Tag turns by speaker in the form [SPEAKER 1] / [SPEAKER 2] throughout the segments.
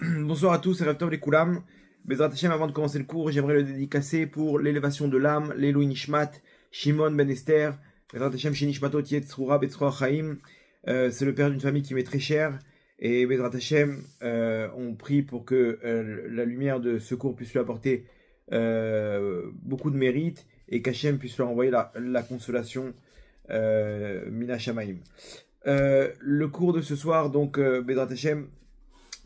[SPEAKER 1] Bonsoir à tous, c'est Rav Tov les Koulam. Bezrat Hashem, avant de commencer le cours, j'aimerais le dédicacer pour l'élévation de l'âme, l'Eloi Nishmat, Shimon Ben Esther, Bezrat Hashem, Shinishmatot Yetzroura Betzroa Chaim. C'est le père d'une famille qui m'est très chère. Et Bezrat Hashem, on prie pour que la lumière de ce cours puisse lui apporter beaucoup de mérite et qu'Hashem puisse leur envoyer la consolation Mina Shamaim. Le cours de ce soir, donc, Bezrat Hashem,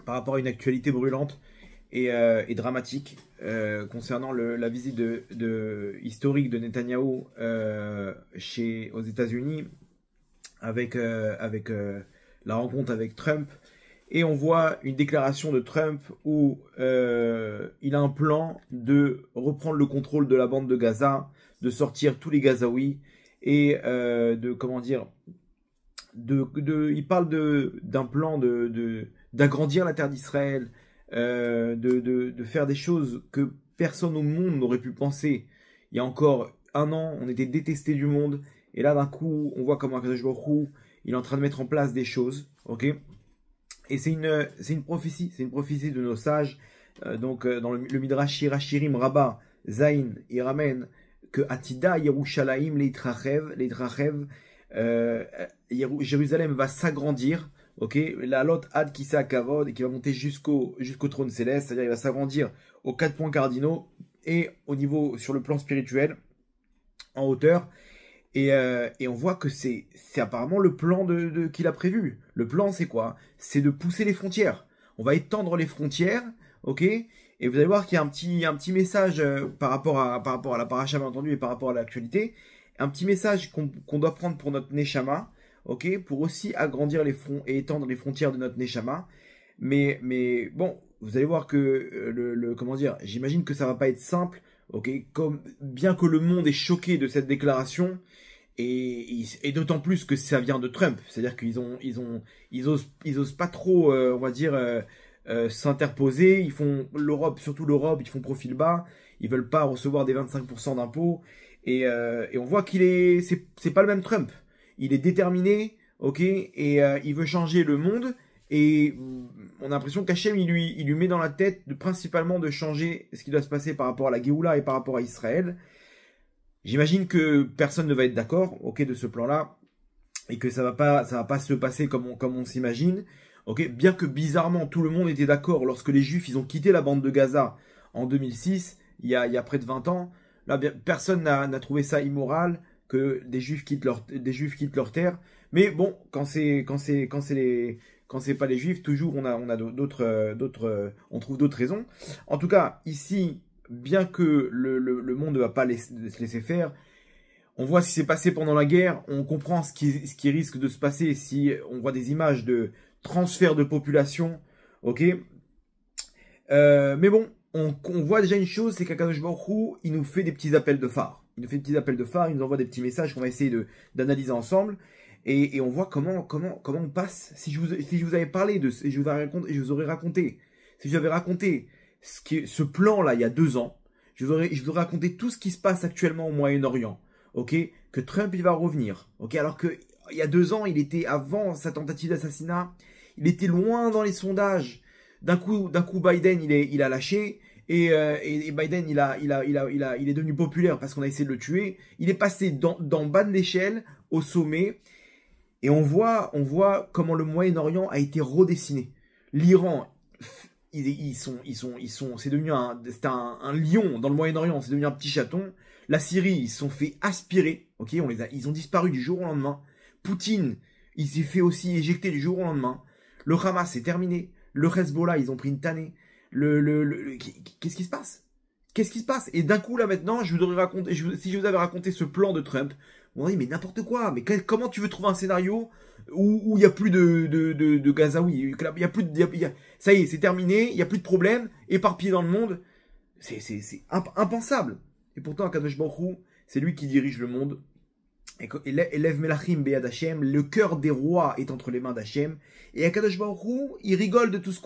[SPEAKER 1] par rapport à une actualité brûlante et dramatique concernant la visite historique de Netanyahou aux États-Unis avec la rencontre avec Trump. Et on voit une déclaration de Trump où il a un plan de reprendre le contrôle de la bande de Gaza, de sortir tous les Gazaouis et il parle d'un plan d'agrandir la terre d'Israël, de faire des choses que personne au monde n'aurait pu penser. Il y a encore un an, on était détesté du monde, et là d'un coup, on voit comment Akadosh Baruch Hu, il est en train de mettre en place des choses, ok. Et c'est une prophétie de nos sages. Dans le Midrash Shirachirim Rabbah Zain, il ramène que Atida Yerushalayim Leitrachev, Jérusalem va s'agrandir. Ok, la lot ad kisa kavod, et qui va monter jusqu'au trône céleste, c'est-à-dire il va s'agrandir aux 4 points cardinaux et au niveau sur le plan spirituel en hauteur. Et on voit que c'est apparemment le plan qu'il a prévu. Le plan, c'est quoi? C'est de pousser les frontières. On va étendre les frontières, ok. Et vous allez voir qu'il y a un petit message par rapport à la paracha, bien entendu, et par rapport à l'actualité. Un petit message qu'on doit prendre pour notre Neshama. Ok, pour aussi agrandir les fronts et étendre les frontières de notre Neshama. Mais bon, vous allez voir que comment dire, j'imagine que ça va pas être simple. Ok, bien que le monde est choqué de cette déclaration, et d'autant plus que ça vient de Trump. C'est-à-dire ils osent pas trop, on va dire, s'interposer. Ils font surtout l'Europe, ils font profil bas. Ils veulent pas recevoir des 25% d'impôts. Et on voit c'est pas le même Trump. Il est déterminé, ok, et il veut changer le monde. Et on a l'impression qu'Hachem, il lui met dans la tête principalement de changer ce qui doit se passer par rapport à la Géoula et par rapport à Israël. J'imagine que personne ne va être d'accord, ok, de ce plan-là, et que ça va pas se passer comme on s'imagine, ok. Bien que bizarrement tout le monde était d'accord lorsque les Juifs ils ont quitté la bande de Gaza en 2006, il y a près de 20 ans. Là, personne n'a trouvé ça immoral que des Juifs quittent leur terre. Mais bon, quand c'est pas les Juifs, toujours on on trouve d'autres raisons. En tout cas, ici, bien que le monde ne va pas se laisser faire, on voit ce qui s'est passé pendant la guerre, on comprend ce qui risque de se passer si on voit des images de transfert de population, ok. Mais bon, on voit déjà une chose, c'est qu'Akadosh Baruch Hu, il nous fait des petits appels de phare. Il nous envoie des petits messages qu'on va essayer d'analyser ensemble. Et on voit comment on passe. Si je vous avais parlé si je vous aurais raconté ce plan-là il y a 2 ans, je vous aurais raconté tout ce qui se passe actuellement au Moyen-Orient. Ok, que Trump il va revenir. Ok, alors que il y a 2 ans, il était avant sa tentative d'assassinat, il était loin dans les sondages. D'un coup, Biden il a lâché. Et Biden, il est devenu populaire parce qu'on a essayé de le tuer. Il est passé dans bas de l'échelle au sommet. Et on voit comment le Moyen-Orient a été redessiné. L'Iran, c'est devenu un lion dans le Moyen-Orient. C'est devenu un petit chaton. La Syrie, ils se sont fait aspirer. Ok, ils ont disparu du jour au lendemain. Poutine, il s'est fait aussi éjecter du jour au lendemain. Le Hamas, c'est terminé. Le Hezbollah, ils ont pris une tannée. Qu'est-ce qui se passe? Et d'un coup, là, maintenant, si je vous avais raconté ce plan de Trump, on dit, mais n'importe quoi, mais comment tu veux trouver un scénario où il n'y a plus de Gazaouis, ça y est, c'est terminé, il n'y a plus de problème, éparpillé dans le monde, c'est impensable. Et pourtant, Akadosh Baruch Hu, c'est lui qui dirige le monde. Elev Melachim Beyad Hashem, le cœur des rois est entre les mains d'Hashem. Et Akadosh Baruch Hu, il rigole de tout ce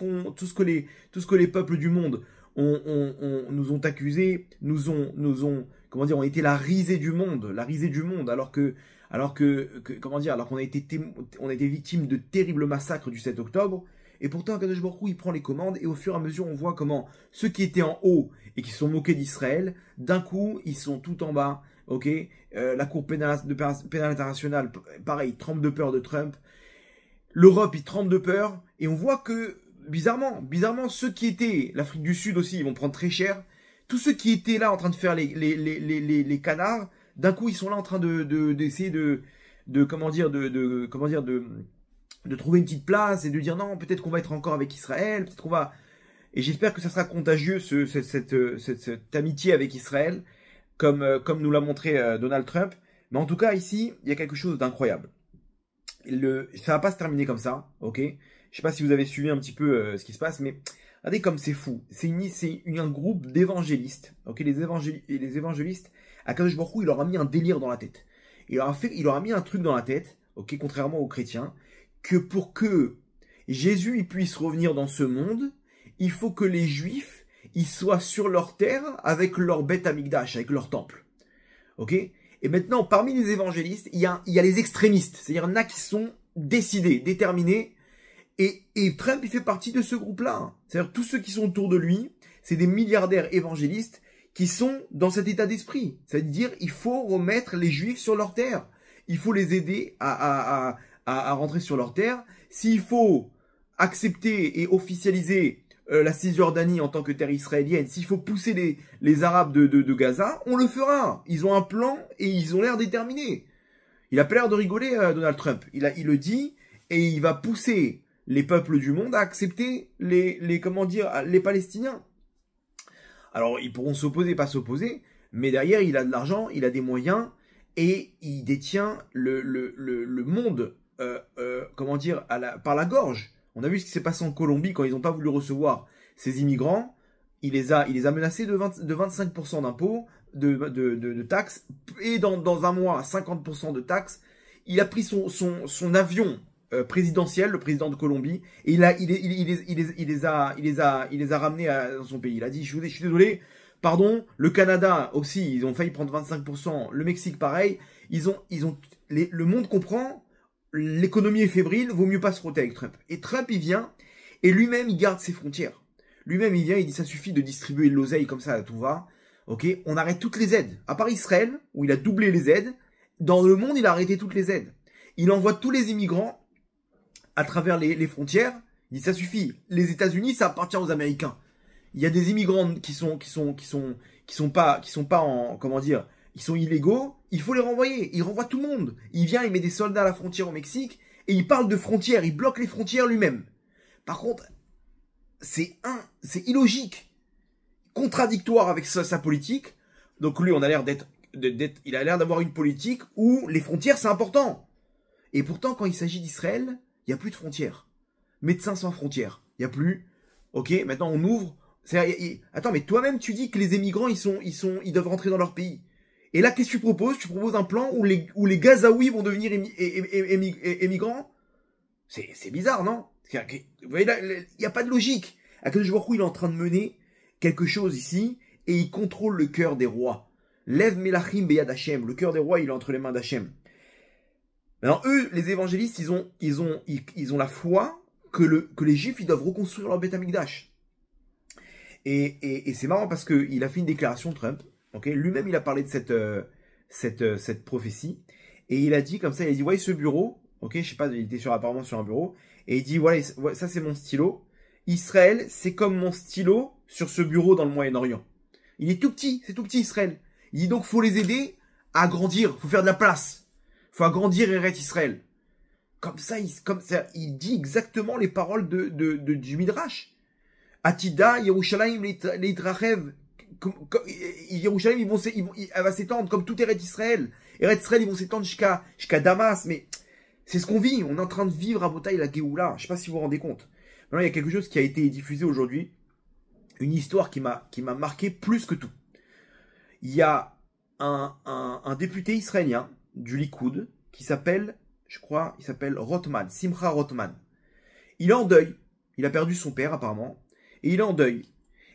[SPEAKER 1] que les peuples du monde nous ont accusés, nous ont comment dire, on été la risée du monde, alors qu'on a été victime de terribles massacres du 7 octobre. Et pourtant, Akadosh Baruch Hu, il prend les commandes, et au fur et à mesure, on voit comment ceux qui étaient en haut et qui se sont moqués d'Israël, d'un coup, ils sont tout en bas. Ok, la Cour pénale internationale, pareil, tremble de peur de Trump. L'Europe, il tremble de peur. Et on voit que, bizarrement, ceux qui étaient, l'Afrique du Sud aussi, ils vont prendre très cher. Tous ceux qui étaient là en train de faire les canards, d'un coup, ils sont là en train d'essayer de trouver une petite place et de dire non, peut-être qu'on va être encore avec Israël, peut-être qu'on va... Et j'espère que ça sera contagieux, cette amitié avec Israël, comme nous l'a montré Donald Trump. Mais en tout cas, ici, il y a quelque chose d'incroyable. Ça va pas se terminer comme ça, ok? Je sais pas si vous avez suivi un petit peu ce qui se passe, mais regardez comme c'est fou. C'est un groupe d'évangélistes, ok? Les évangélistes, Akadosh Baruch Hu, il leur a mis un délire dans la tête. Il leur a mis un truc dans la tête, ok? Contrairement aux chrétiens, que pour que Jésus il puisse revenir dans ce monde, il faut que les Juifs ils soient sur leur terre avec leur Beth Amikdash, avec leur temple. Ok? Et maintenant, parmi les évangélistes, il y a les extrémistes. C'est-à-dire, il y en a qui sont décidés, déterminés. Et Trump, il fait partie de ce groupe-là. C'est-à-dire, tous ceux qui sont autour de lui, c'est des milliardaires évangélistes qui sont dans cet état d'esprit. C'est-à-dire, il faut remettre les Juifs sur leur terre. Il faut les aider à rentrer sur leur terre. S'il faut accepter et officialiser la Cisjordanie en tant que terre israélienne, s'il faut pousser les Arabes de Gaza, on le fera. Ils ont un plan et ils ont l'air déterminés. Il a pas l'air de rigoler, Donald Trump. Il le dit et il va pousser les peuples du monde à accepter les Palestiniens. Alors, ils pourront s'opposer, pas s'opposer, mais derrière, il a de l'argent, il a des moyens et il détient le monde, par la gorge. On a vu ce qui s'est passé en Colombie quand ils n'ont pas voulu recevoir ces immigrants. Il les a menacés de 25% d'impôts, de taxes, et dans un mois, 50% de taxes. Il a pris son avion présidentiel, le président de Colombie, et il les a ramenés dans son pays. Il a dit, je suis désolé, pardon, le Canada aussi, ils ont failli prendre 25%, le Mexique pareil, le monde comprend. L'économie est fébrile, vaut mieux pas se frotter avec Trump. Et Trump, il vient, et lui-même, il garde ses frontières. Lui-même, il vient, il dit, ça suffit de distribuer de l'oseille comme ça à tout va. Ok, on arrête toutes les aides. À part Israël, où il a doublé les aides, dans le monde, il a arrêté toutes les aides. Il envoie tous les immigrants à travers les frontières. Il dit, ça suffit. Les États-Unis, ça appartient aux Américains. Il y a des immigrants qui sont pas en, ils sont illégaux, il faut les renvoyer. Il renvoie tout le monde. Il vient, il met des soldats à la frontière au Mexique, et il parle de frontières, il bloque les frontières lui-même. Par contre, c'est illogique, contradictoire avec sa politique. Donc lui, on a l'air il a l'air d'avoir une politique où les frontières, c'est important. Et pourtant, quand il s'agit d'Israël, il n'y a plus de frontières. Médecins sans frontières, il n'y a plus. Ok, maintenant on ouvre. Attends, mais toi-même, tu dis que les émigrants, ils doivent rentrer dans leur pays. Et là, qu'est-ce que tu proposes? Tu proposes un plan où les Gazaouis vont devenir émigrants? C'est bizarre, non? Vous voyez là, il n'y a pas de logique. Akadosh Baruch Hu, il est en train de mener quelque chose ici, et il contrôle le cœur des rois. Lev Melachim Beyad Hashem. Le cœur des rois, il est entre les mains d'Hachem. Maintenant, eux, les évangélistes, ils ont la foi que les Juifs, ils doivent reconstruire leur Beth Amikdash. Et c'est marrant parce qu'il a fait une déclaration, Trump. Okay, lui-même, il a parlé de cette prophétie. Et il a dit comme ça, il a dit, voyez ce bureau. Ok, je sais pas, il était apparemment sur un bureau. Et il dit, voilà, ça c'est mon stylo. Israël, c'est comme mon stylo sur ce bureau dans le Moyen-Orient. Il est tout petit, c'est tout petit Israël. Il dit donc, faut les aider à grandir, faut faire de la place. Faut agrandir Eretz Israël. Comme ça, il dit exactement les paroles du Midrash. Atida, Yerushalayim, Leitrachev. Yerushalayim, elle va s'étendre comme tout Eretz Israël. Eretz Israël, ils vont s'étendre jusqu'à Damas. Mais c'est ce qu'on vit. On est en train de vivre à Botaï la Géoula. Je sais pas si vous vous rendez compte. Maintenant, il y a quelque chose qui a été diffusé aujourd'hui. Une histoire qui m'a marqué plus que tout. Il y a un député israélien du Likoud qui s'appelle, je crois, il s'appelle Rothman, Simcha Rothman. Il est en deuil. Il a perdu son père apparemment. Et il est en deuil.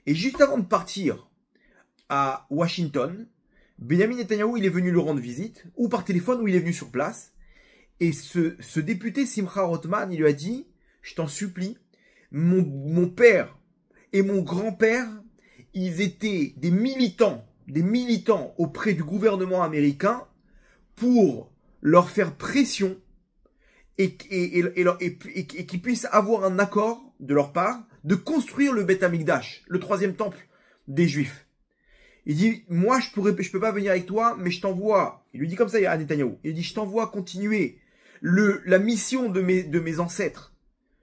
[SPEAKER 1] Et juste avant de partir à Washington, Benjamin Netanyahou, il est venu le rendre visite, ou par téléphone, ou il est venu sur place. Et ce député Simcha Rothman, il lui a dit, je t'en supplie, mon père et mon grand-père, ils étaient des militants auprès du gouvernement américain pour leur faire pression et qu'ils puissent avoir un accord de leur part de construire le Beth Amikdash, le troisième temple des Juifs. Il dit, moi je peux pas venir avec toi, mais je t'envoie. Il lui dit comme ça à Netanyahou. Il dit, je t'envoie continuer la mission de mes ancêtres.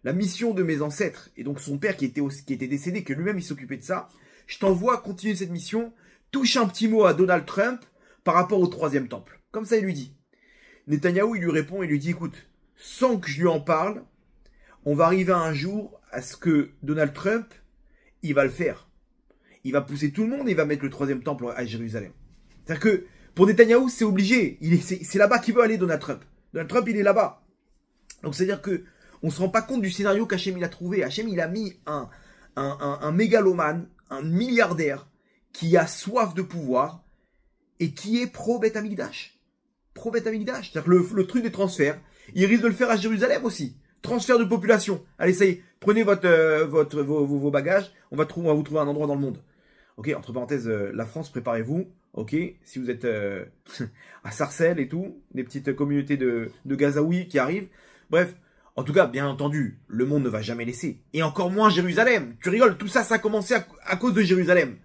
[SPEAKER 1] La mission de mes ancêtres. Et donc son père qui était décédé, que lui-même il s'occupait de ça. Je t'envoie continuer cette mission. Touche un petit mot à Donald Trump par rapport au troisième temple. Comme ça il lui dit. Netanyahou il lui répond, il lui dit, écoute, sans que je lui en parle, on va arriver un jour à ce que Donald Trump, il va le faire. Il va pousser tout le monde et il va mettre le troisième temple à Jérusalem. C'est-à-dire que pour Netanyahou, c'est obligé. C'est là-bas qu'il veut aller, Donald Trump. Donald Trump, il est là-bas. Donc c'est-à-dire que on se rend pas compte du scénario qu'Hachem il a trouvé. Hachem il a mis un mégalomane, un milliardaire qui a soif de pouvoir et qui est pro-Beth Amikdash. Pro-Beth Amikdash. C'est-à-dire que le truc des transferts, il risque de le faire à Jérusalem aussi. Transfert de population. Allez, ça y est, prenez vos bagages, on va vous trouver un endroit dans le monde. Ok, entre parenthèses, la France, préparez-vous. Ok, si vous êtes à Sarcelles et tout, des petites communautés de Gazaouis qui arrivent. Bref, en tout cas, bien entendu, le monde ne va jamais laisser. Et encore moins Jérusalem. Tu rigoles, tout ça, ça a commencé à cause de Jérusalem.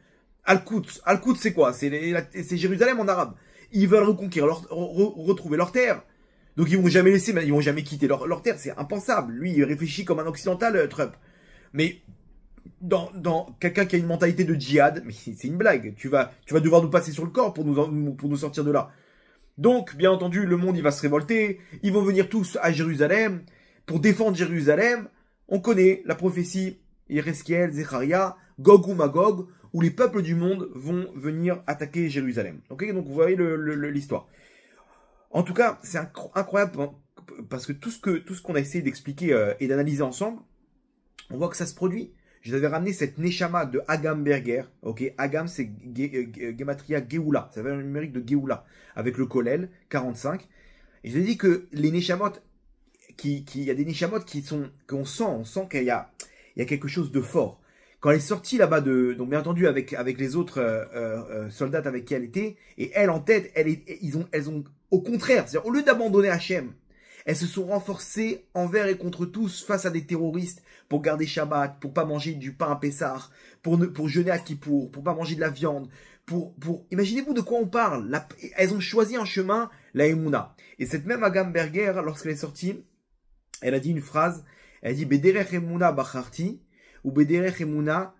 [SPEAKER 1] Al-Quds. Al-Quds, c'est quoi? C'est Jérusalem en arabe. Ils veulent reconquérir, retrouver leur terre. Donc ils vont jamais laisser, ils vont jamais quitter leur terre, c'est impensable. Lui, il réfléchit comme un occidental, Trump. Mais dans quelqu'un qui a une mentalité de djihad, mais c'est une blague. Tu vas devoir nous passer sur le corps pour nous sortir de là. Donc, bien entendu, le monde, il va se révolter. Ils vont venir tous à Jérusalem pour défendre Jérusalem. On connaît la prophétie Yereskiel, Zecharia, Gog ou Magog, où les peuples du monde vont venir attaquer Jérusalem. Ok, donc vous voyez l'histoire. En tout cas, c'est incroyable parce que tout ce qu'on a essayé d'expliquer et d'analyser ensemble, on voit que ça se produit. Je vous avais ramené cette Neshama de Agam Berger. Ok, Agam, c'est Gematria Geoula. Ça veut dire le numérique de Geoula. Avec le Kollel, 45. Et je vous ai dit que les Neshamot, il y a des Neshamot qu'on sent, on sent qu'il y a quelque chose de fort. Quand elle est sortie là-bas donc bien entendu avec les autres soldats avec qui elle était, et elle en tête, elles ont au contraire, c'est-à-dire au lieu d'abandonner Hachem, elles se sont renforcées envers et contre tous face à des terroristes pour garder Shabbat, pour pas manger du pain à Pessah, pour jeûner à Kippour, pour pas manger de la viande, imaginez-vous de quoi on parle. Elles ont choisi un chemin, la Emouna. Et cette même Agam Berger, lorsqu'elle est sortie, elle a dit une phrase, elle a dit Bederech Emouna Bacharti ou Bederech Emouna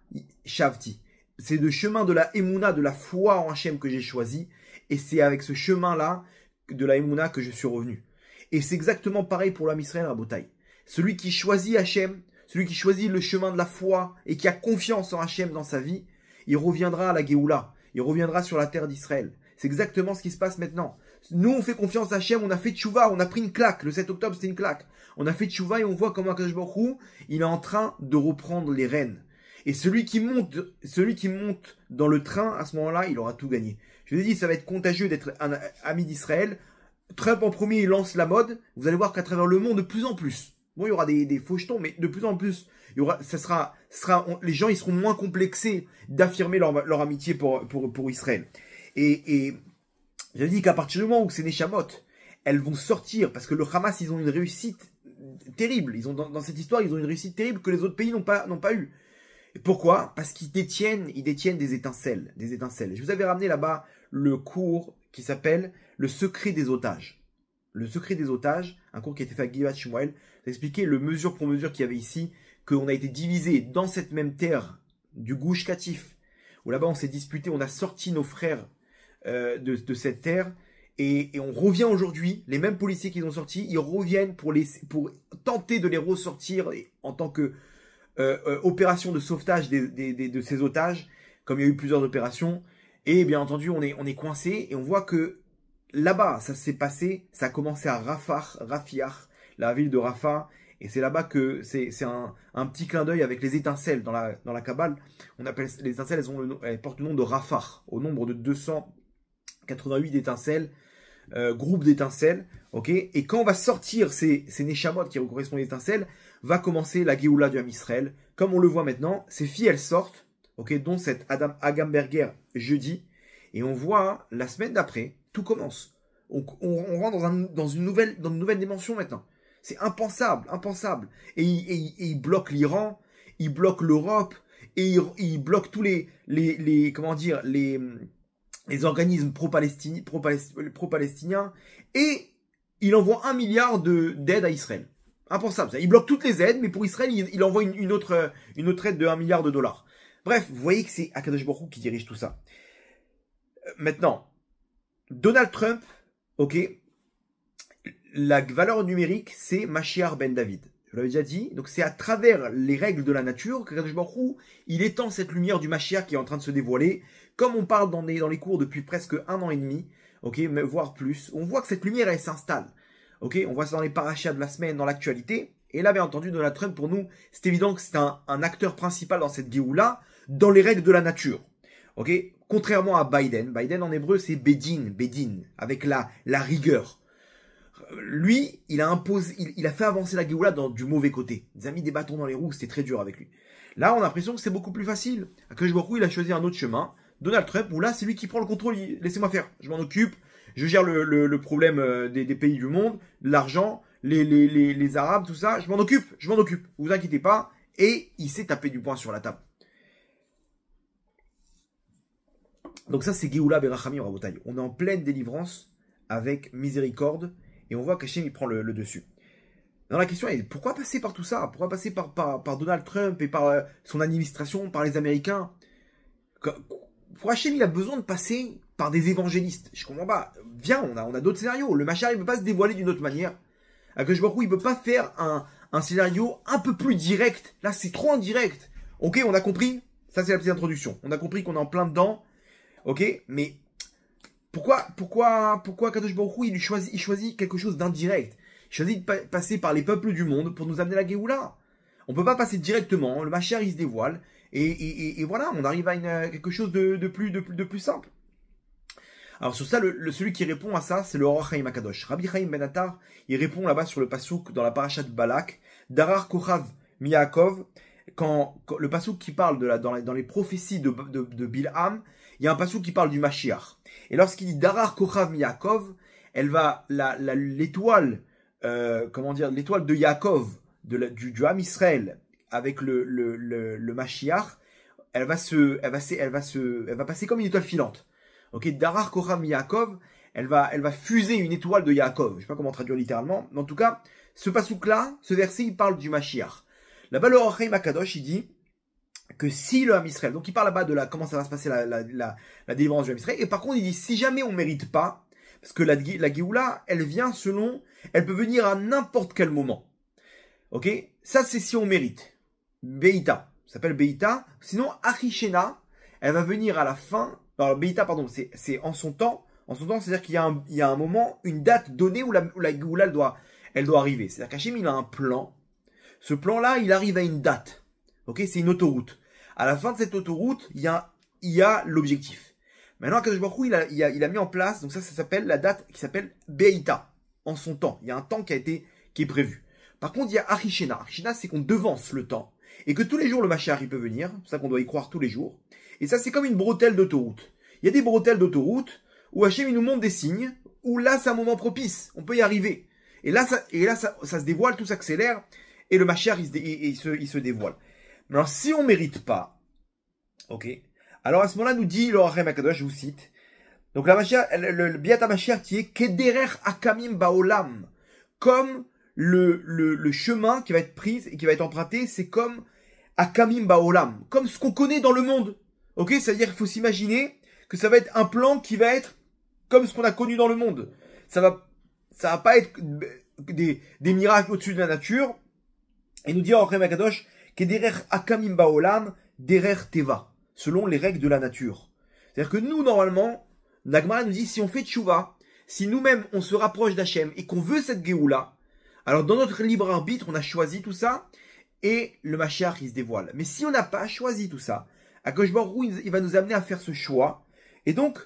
[SPEAKER 1] Shavti. C'est le chemin de la Emouna, de la foi en Hachem que j'ai choisi, et c'est avec ce chemin-là de la Emouna que je suis revenu. Et c'est exactement pareil pour l'âme Israël, Rabotai. Celui qui choisit Hachem, celui qui choisit le chemin de la foi et qui a confiance en Hachem dans sa vie, il reviendra à la Géoula. Il reviendra sur la terre d'Israël. C'est exactement ce qui se passe maintenant. Nous, on fait confiance à Hachem, on a fait tchouva, on a pris une claque. Le 7 octobre, c'était une claque. On a fait tchouva et on voit comment Akadosh Baruch Hu, il est en train de reprendre les rênes. Et celui qui monte dans le train, à ce moment-là, il aura tout gagné. Je vous ai dit, ça va être contagieux d'être un ami d'Israël. Trump en premier, il lance la mode. Vous allez voir qu'à travers le monde, de plus en plus. Bon, il y aura des faux jetons, mais de plus en plus, les gens, ils seront moins complexés d'affirmer leur amitié pour Israël. Et j'ai dit qu'à partir du moment où ces Neshamot, elles vont sortir, parce que le Hamas, ils ont une réussite terrible. Dans cette histoire, ils ont une réussite terrible que les autres pays n'ont pas eu. Et pourquoi? Parce qu'ils détiennent des étincelles. Je vous avais ramené là-bas le cours qui s'appelle Le secret des otages. Le secret des otages, un cours qui a été fait à Givat Shmuel, ça expliquait le mesure pour mesure qu'il y avait ici, qu'on a été divisé dans cette même terre du Gouche Katif, où là-bas on s'est disputé, on a sorti nos frères de cette terre, et on revient aujourd'hui, les mêmes policiers qui les ont sortis, ils reviennent pour tenter de les ressortir en tant que opération de sauvetage de ces otages, comme il y a eu plusieurs opérations, et bien entendu on est coincé, et on voit que là-bas, ça s'est passé, ça a commencé à Rafiah, la ville de Rafah, et c'est là-bas que c'est un petit clin d'œil avec les étincelles dans la Kabbale. On appelle les étincelles, elles portent le nom de Rafah, au nombre de 288 étincelles groupes d'étincelles, ok? Et quand on va sortir ces Neshamot qui correspondent aux étincelles, va commencer la Géoula du Ham Israël. Comme on le voit maintenant, ces filles, elles sortent, ok? Dont cette Adam Agamberger jeudi. Et on voit, la semaine d'après, tout commence. On rentre dans une nouvelle dimension maintenant. C'est impensable, impensable. Et il bloque l'Iran, il bloque l'Europe, et il bloque tous les comment dire, les organismes pro-palestiniens, et il envoie 1 milliard d'aides à Israël. Impensable ça. Il bloque toutes les aides, mais pour Israël, il envoie une autre aide de 1 milliard de dollars. Bref, vous voyez que c'est Akadosh Baruch Hu qui dirige tout ça. Maintenant, Donald Trump, ok, la valeur numérique, c'est Mashiach ben David. Je l'avais déjà dit. Donc c'est à travers les règles de la nature qu'Akadosh Baruch Hu, il étend cette lumière du Mashiach qui est en train de se dévoiler. Comme on parle dans les cours depuis presque 1 an et demi, ok, voire plus, on voit que cette lumière, elle s'installe. Ok, on voit ça dans les parachas de la semaine, dans l'actualité. Et là, bien entendu, Donald Trump, pour nous, c'est évident que c'est un acteur principal dans cette Géoula, dans les règles de la nature. Ok, contrairement à Biden. Biden en hébreu, c'est Bedin, avec la rigueur. Lui, il a fait avancer la Géoula du mauvais côté. Il a mis des bâtons dans les roues, c'était très dur avec lui. Là, on a l'impression que c'est beaucoup plus facile. Akadosh Baruch Hu, il a choisi un autre chemin. Donald Trump, où là, c'est lui qui prend le contrôle. Laissez-moi faire, je m'en occupe. Je gère le problème des pays du monde, l'argent, les Arabes, tout ça. Je m'en occupe. Vous inquiétez pas. Et il s'est tapé du poing sur la table. Donc ça, c'est Géoula Berachamim Rabotai. On est en pleine délivrance avec miséricorde. Et on voit qu'Hachem, il prend le dessus. Alors la question est, pourquoi passer par tout ça? Pourquoi passer par Donald Trump et par son administration, par les Américains? Pour Hachem, il a besoin de passer par des évangélistes. Je comprends pas. Viens, on a d'autres scénarios. Le Mashiach, il ne peut pas se dévoiler d'une autre manière. Akadosh Baruch Hu, il ne peut pas faire un scénario un peu plus direct. Là, c'est trop indirect. Ok, on a compris. Ça, c'est la petite introduction. On a compris qu'on est en plein dedans. Ok, mais pourquoi Akadosh Baruch Hu, il choisit quelque chose d'indirect? Il choisit de passer par les peuples du monde pour nous amener la Géoula. On ne peut pas passer directement. Le Mashiach, il se dévoile. Et voilà, on arrive à quelque chose de plus simple. Alors sur ça, celui qui répond à ça, c'est le Or Chaim Akadosh. Rabbi Chaim Ben Attar, il répond là-bas sur le pasouk dans la parasha de Balak, Darar Kochav Miyakov, quand le pasouk qui parle dans les prophéties de Bilham, il y a un pasouk qui parle du Mashiach. Et lorsqu'il dit Darar Kochav Miyakov, elle va l'étoile, l'étoile de Yaakov, du Ham Israël, avec le Mashiach, elle va passer comme une étoile filante. Ok, Darar Kochav Yaakov, elle va fuser une étoile de Yaakov. Je ne sais pas comment traduire littéralement, mais en tout cas, ce pasouk-là, ce verset, il parle du Mashiach. Là-bas, le Or Chaim Akadosh, il dit que si le Ham Israël, donc il parle là-bas de comment ça va se passer la délivrance du Ham Israël, et par contre, il dit si jamais on ne mérite pas, parce que la Géoula, elle peut venir à n'importe quel moment. Ok, ça c'est si on mérite. Beïta, ça s'appelle Beïta. Sinon, Achishena, elle va venir à la fin. Alors, Beïta, pardon, c'est en son temps. En son temps, c'est-à-dire qu'il y a un moment, une date donnée où la Géoula, elle doit arriver. C'est-à-dire qu'Hachem, il a un plan. Ce plan-là, il arrive à une date. Ok, c'est une autoroute. À la fin de cette autoroute, il y a l'objectif. Maintenant, Akadosh Baruch Hu, il a mis en place, donc ça s'appelle la date qui s'appelle Beïta. En son temps. Il y a un temps qui est prévu. Par contre, il y a Achishena. Achishena, c'est qu'on devance le temps. Et que tous les jours, le Mashiach, il peut venir. C'est ça qu'on doit y croire tous les jours. Et ça, c'est comme une bretelle d'autoroute. Il y a des bretelles d'autoroute où Hachem, il nous montre des signes, où là, c'est un moment propice. On peut y arriver. Et là, ça se dévoile, tout s'accélère. Et le Mashiach, il se dévoile. Mais alors, si on ne mérite pas, ok, alors à ce moment-là, nous dit le Or Chaim Akadosh, je vous cite, donc le Biat HaMashiach qui est Kederer Akamim Baolam, comme le chemin qui va être pris et qui va être emprunté, c'est comme Akamim Baolam, comme ce qu'on connaît dans le monde. Ok, c'est-à-dire qu'il faut s'imaginer que ça va être un plan qui va être comme ce qu'on a connu dans le monde. Ça va pas être des miracles au-dessus de la nature. Et nous dit Or Chaim Akadosh, Kederer Akamim Baolam, Derer Teva, selon les règles de la nature. C'est-à-dire que nous, normalement, Nagmara nous dit, si on fait tchouva, si nous-mêmes, on se rapproche d'Hachem et qu'on veut cette Géoula, alors dans notre libre arbitre, on a choisi tout ça, et le Mashiach, il se dévoile. Mais si on n'a pas choisi tout ça, Akadosh Baruch Hu, il va nous amener à faire ce choix, et donc,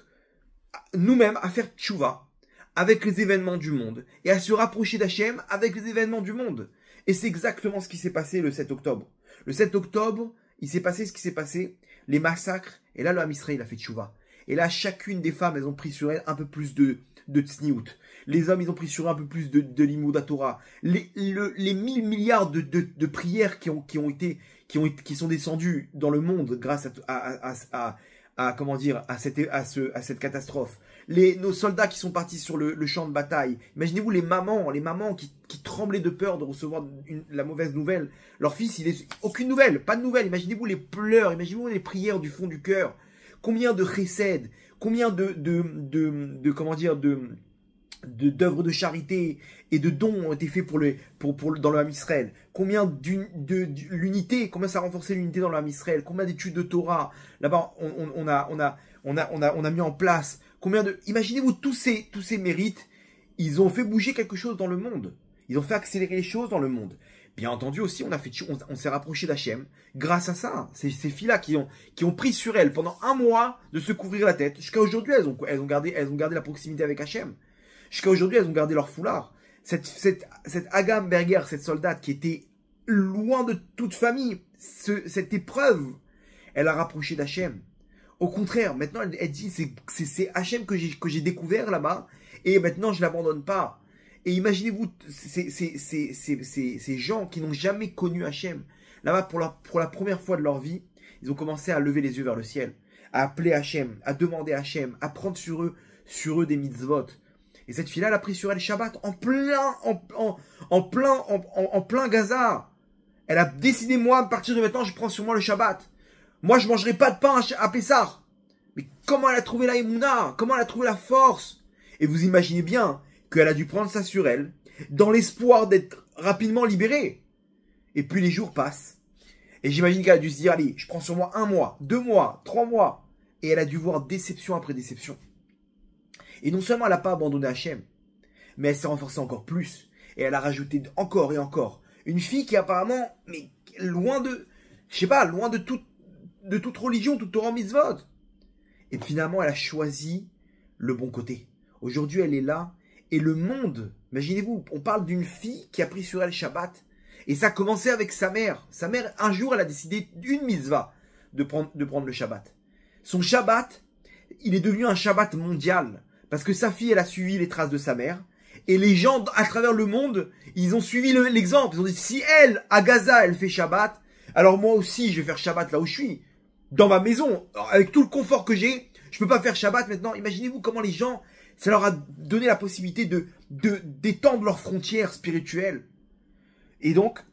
[SPEAKER 1] nous-mêmes, à faire tchouva, avec les événements du monde et à se rapprocher d'Hachem avec les événements du monde. Et c'est exactement ce qui s'est passé le 7 octobre. Le 7 octobre, il s'est passé ce qui s'est passé, les massacres, et là le Ham Israël a fait tchouva. Et là, chacune des femmes, elles ont pris sur elles un peu plus de tsniout. Les hommes, ils ont pris sur eux un peu plus de limud Torah. Les 1000 milliards de prières qui sont descendues dans le monde grâce à cette catastrophe. Nos soldats qui sont partis sur le champ de bataille. Imaginez-vous les mamans qui tremblaient de peur de recevoir la mauvaise nouvelle. Leur fils, aucune nouvelle, pas de nouvelle. Imaginez-vous les pleurs, imaginez-vous les prières du fond du cœur. Combien de chesed, combien d'œuvres de charité et de dons ont été faits dans le Ham Israël. Combien l'unité, combien ça a renforcé l'unité dans le Ham Israël. Combien d'études de Torah. Là-bas, on a mis en place. Imaginez-vous tous ces mérites. Ils ont fait bouger quelque chose dans le monde. Ils ont fait accélérer les choses dans le monde. Bien entendu aussi, on s'est rapproché d'Hachem grâce à ça. Ces filles-là qui ont pris sur elles pendant un mois de se couvrir la tête. Jusqu'à aujourd'hui, elles ont gardé la proximité avec Hachem. Jusqu'à aujourd'hui, elles ont gardé leur foulard. Cette Agam Berger, cette soldate qui était loin de toute famille, cette épreuve, elle a rapproché d'Hachem. Au contraire, maintenant, elle dit, c'est Hachem que j'ai découvert là-bas, et maintenant, je ne l'abandonne pas. Et imaginez-vous, ces gens qui n'ont jamais connu Hachem, là-bas, pour la première fois de leur vie, ils ont commencé à lever les yeux vers le ciel, à appeler Hachem, à demander Hachem, à prendre sur eux des mitzvot. Et cette fille-là, elle a pris sur elle Shabbat en plein Gaza. Elle a décidé, moi, à partir de maintenant, je prends sur moi le Shabbat. Moi, je ne mangerai pas de pain à Pessah. Mais comment elle a trouvé la Emouna? Comment elle a trouvé la force? Et vous imaginez bien qu'elle a dû prendre ça sur elle, dans l'espoir d'être rapidement libérée. Et puis les jours passent. Et j'imagine qu'elle a dû se dire, allez, je prends sur moi 1 mois, 2 mois, 3 mois. Et elle a dû voir déception après déception. Et non seulement elle n'a pas abandonné Hachem, mais elle s'est renforcée encore plus. Et elle a rajouté encore et encore. Une fille qui apparemment, mais loin de toute religion, toute Torah mitzvot. Et finalement, elle a choisi le bon côté. Aujourd'hui, elle est là. Et le monde, imaginez-vous, on parle d'une fille qui a pris sur elle Shabbat. Et ça a commencé avec sa mère. Sa mère, un jour, elle a décidé d'une mitzvah de prendre le Shabbat. Son Shabbat, il est devenu un Shabbat mondial. Parce que sa fille, elle a suivi les traces de sa mère. Et les gens, à travers le monde, ils ont suivi l'exemple. Ils ont dit, si elle, à Gaza, elle fait Shabbat, alors moi aussi, je vais faire Shabbat là où je suis. Dans ma maison, avec tout le confort que j'ai, je peux pas faire Shabbat maintenant. Imaginez-vous comment les gens, ça leur a donné la possibilité d'étendre leurs frontières spirituelles. Et donc,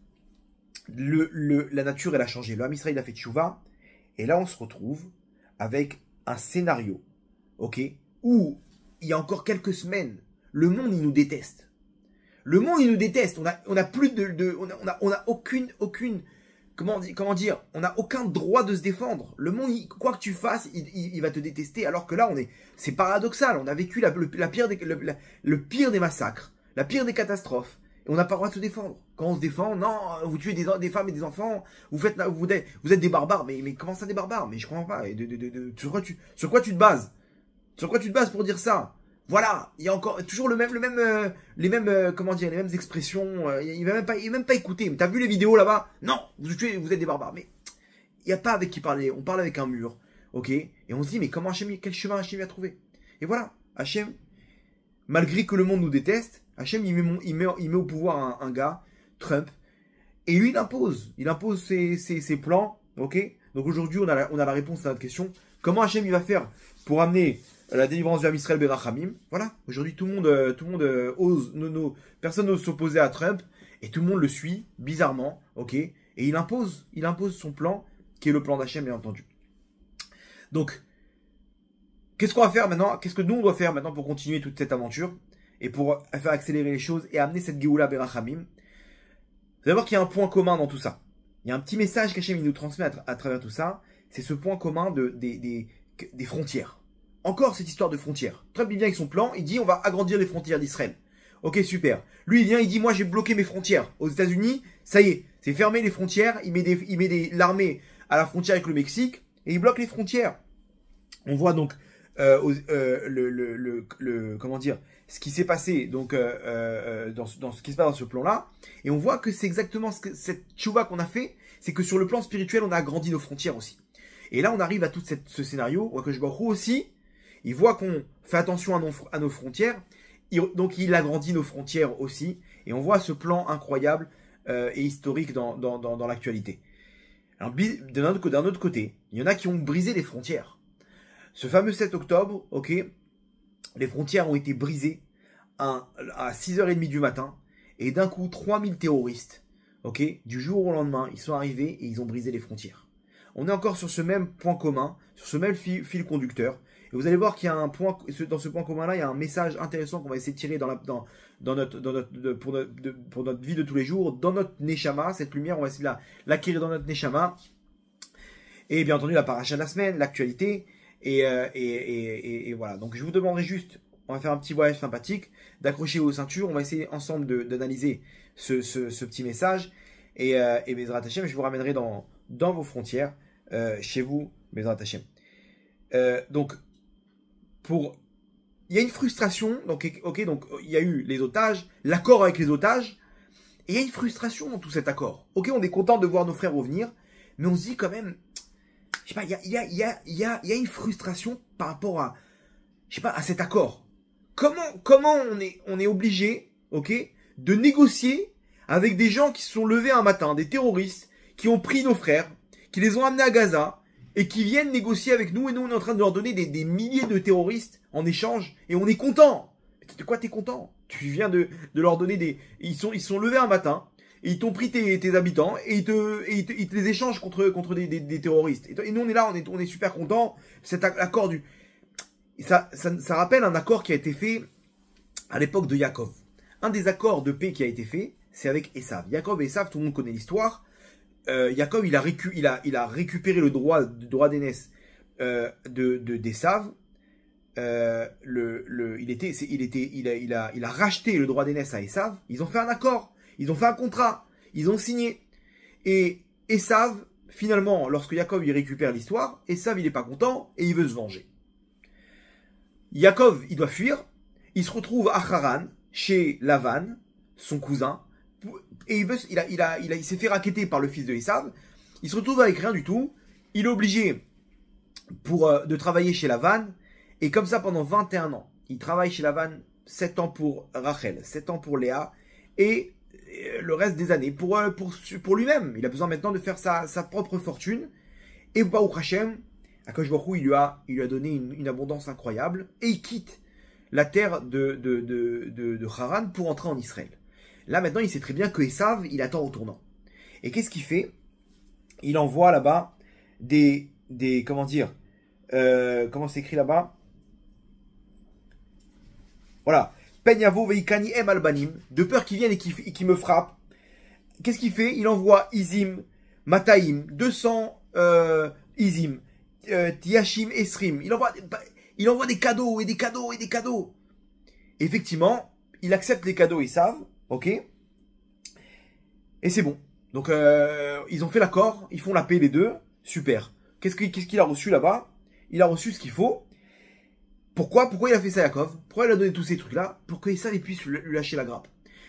[SPEAKER 1] la nature, elle a changé. Le Ham Israël a fait tchouva. Et là, on se retrouve avec un scénario, ok, où il y a encore quelques semaines, le monde, il nous déteste. Le monde, il nous déteste. On a plus on a aucune, comment dire, on n'a aucun droit de se défendre. Le monde, quoi que tu fasses, il va te détester. Alors que là, c'est paradoxal. On a vécu le pire des massacres, la pire des catastrophes. Et on n'a pas le droit de se défendre. Quand on se défend, non, vous tuez des femmes et des enfants, vous êtes des barbares. Mais comment ça, des barbares? Mais je comprends pas. Sur quoi tu te bases? Sur quoi tu te bases pour dire ça? Voilà, il y a encore toujours les mêmes expressions. Il va même pas écouter. Mais t'as vu les vidéos là-bas? Non, vous êtes des barbares. Mais il n'y a pas avec qui parler. On parle avec un mur, ok? Et on se dit, mais quel chemin Hachem a trouvé? Et voilà, Hachem, malgré que le monde nous déteste, Hachem il met au pouvoir un gars, Trump, et lui il impose ses plans, ok? Donc aujourd'hui on a la réponse à notre question. Comment Hachem il va faire pour amener la délivrance du Ham Israël Berachamim? Voilà, aujourd'hui tout le monde ose, personne n'ose s'opposer à Trump, et tout le monde le suit, bizarrement, ok? Et il impose son plan, qui est le plan d'Hachem, bien entendu. Donc, qu'est-ce qu'on va faire maintenant? Qu'est-ce que nous on doit faire maintenant pour continuer toute cette aventure? Et pour faire accélérer les choses et amener cette Géoula Berachamim? Vous allez voir qu'il y a un point commun dans tout ça. Il y a un petit message qu'Hachem nous transmet à travers tout ça. C'est ce point commun des frontières. Encore cette histoire de frontières. Trump il vient avec son plan, il dit on va agrandir les frontières d'Israël. Ok, super. Lui il vient, il dit moi j'ai bloqué mes frontières. Aux États-Unis, ça y est, c'est fermé les frontières. Il met l'armée à la frontière avec le Mexique et il bloque les frontières. On voit donc comment dire, ce qui s'est passé donc dans ce qui se passe dans ce plan-là, et on voit que c'est exactement cette tchouva qu'on a fait, c'est que sur le plan spirituel, on a agrandi nos frontières aussi. Et là, on arrive à tout ce scénario, où Akadosh Baruch Hu aussi, il voit qu'on fait attention à nos frontières, donc il agrandit nos frontières aussi, et on voit ce plan incroyable et historique dans l'actualité. Alors, d'un autre côté, il y en a qui ont brisé les frontières. Ce fameux 7 octobre, ok, les frontières ont été brisées à 6h30 du matin, et d'un coup, 3000 terroristes, ok, du jour au lendemain, ils sont arrivés et ils ont brisé les frontières. On est encore sur ce même point commun, sur ce même fil conducteur, et vous allez voir qu'il y a un point, dans ce point commun-là, il y a un message intéressant qu'on va essayer de tirer pour notre vie de tous les jours, dans notre Neshama. Cette lumière, on va essayer de l'acquérir dans notre Neshama. Et bien entendu, la paracha de la semaine, l'actualité. Et voilà. Donc je vous demanderai juste, on va faire un petit voyage sympathique, d'accrocher vos ceintures. On va essayer ensemble d'analyser ce petit message. Et Bezrat Hashem, je vous ramènerai dans vos frontières, chez vous, Bezrat Hashem. Donc, il y a une frustration, donc il y a eu les otages, l'accord avec les otages, et il y a une frustration dans tout cet accord. Ok, on est content de voir nos frères revenir, mais on se dit quand même, je sais pas, il y a une frustration par rapport à, je sais pas, à cet accord. Comment on est obligé, ok, de négocier avec des gens qui se sont levés un matin, des terroristes, qui ont pris nos frères, qui les ont amenés à Gaza, et qui viennent négocier avec nous, et nous on est en train de leur donner des milliers de terroristes en échange, et on est content. De quoi t'es content? Tu viens de leur donner ils sont levés un matin, et ils t'ont pris tes habitants, et ils te les échangent contre des terroristes. Et nous on est là, on est super contents. Cet accord ça rappelle un accord qui a été fait à l'époque de Yaakov. Un des accords de paix qui a été fait, c'est avec Esav. Yaakov et Esav, tout le monde connaît l'histoire. Yaakov, il a récupéré le droit d'aînesse d'Esav. Il a racheté le droit d'aînesse à Esav. Ils ont fait un accord, ils ont fait un contrat, ils ont signé. Et Esav, finalement, lorsque Yaakov il récupère l'histoire, Esav il est pas content et il veut se venger. Yaakov, il doit fuir. Il se retrouve à Haran, chez Lavan, son cousin. Et il s'est fait racketter par le fils de Esav. Il se retrouve avec rien du tout. Il est obligé de travailler chez Lavan. Et comme ça pendant 21 ans. Il travaille chez Lavan 7 ans pour Rachel, 7 ans pour Léa. Et le reste des années pour lui-même. Il a besoin maintenant de faire sa propre fortune. Et Baruch Hashem, Akadosh Baruch Hu, il lui a donné une abondance incroyable. Et il quitte la terre de Haran pour entrer en Israël. Là, maintenant, il sait très bien que Esav, il attend au tournant. Et qu'est-ce qu'il fait? Il envoie là-bas comment dire, comment c'est écrit là-bas? Voilà. Penyavo veikani em albanim, de peur qu'ils viennent et qui me frappent. Qu'est-ce qu'il fait? Il envoie Izim, Mataim, 200 Izim, Tiashim, Esrim. Il envoie des cadeaux et des cadeaux et des cadeaux. Effectivement, il accepte les cadeaux, ils savent. Ok. Et c'est bon. Donc, ils ont fait l'accord, ils font la paix les deux. Super. Qu'est-ce qu'il a reçu là-bas? Il a reçu ce qu'il faut. Pourquoi il a fait ça, Yaakov? Pourquoi il a donné tous ces trucs-là? Pour que ça, il puisse lui lâcher la grappe.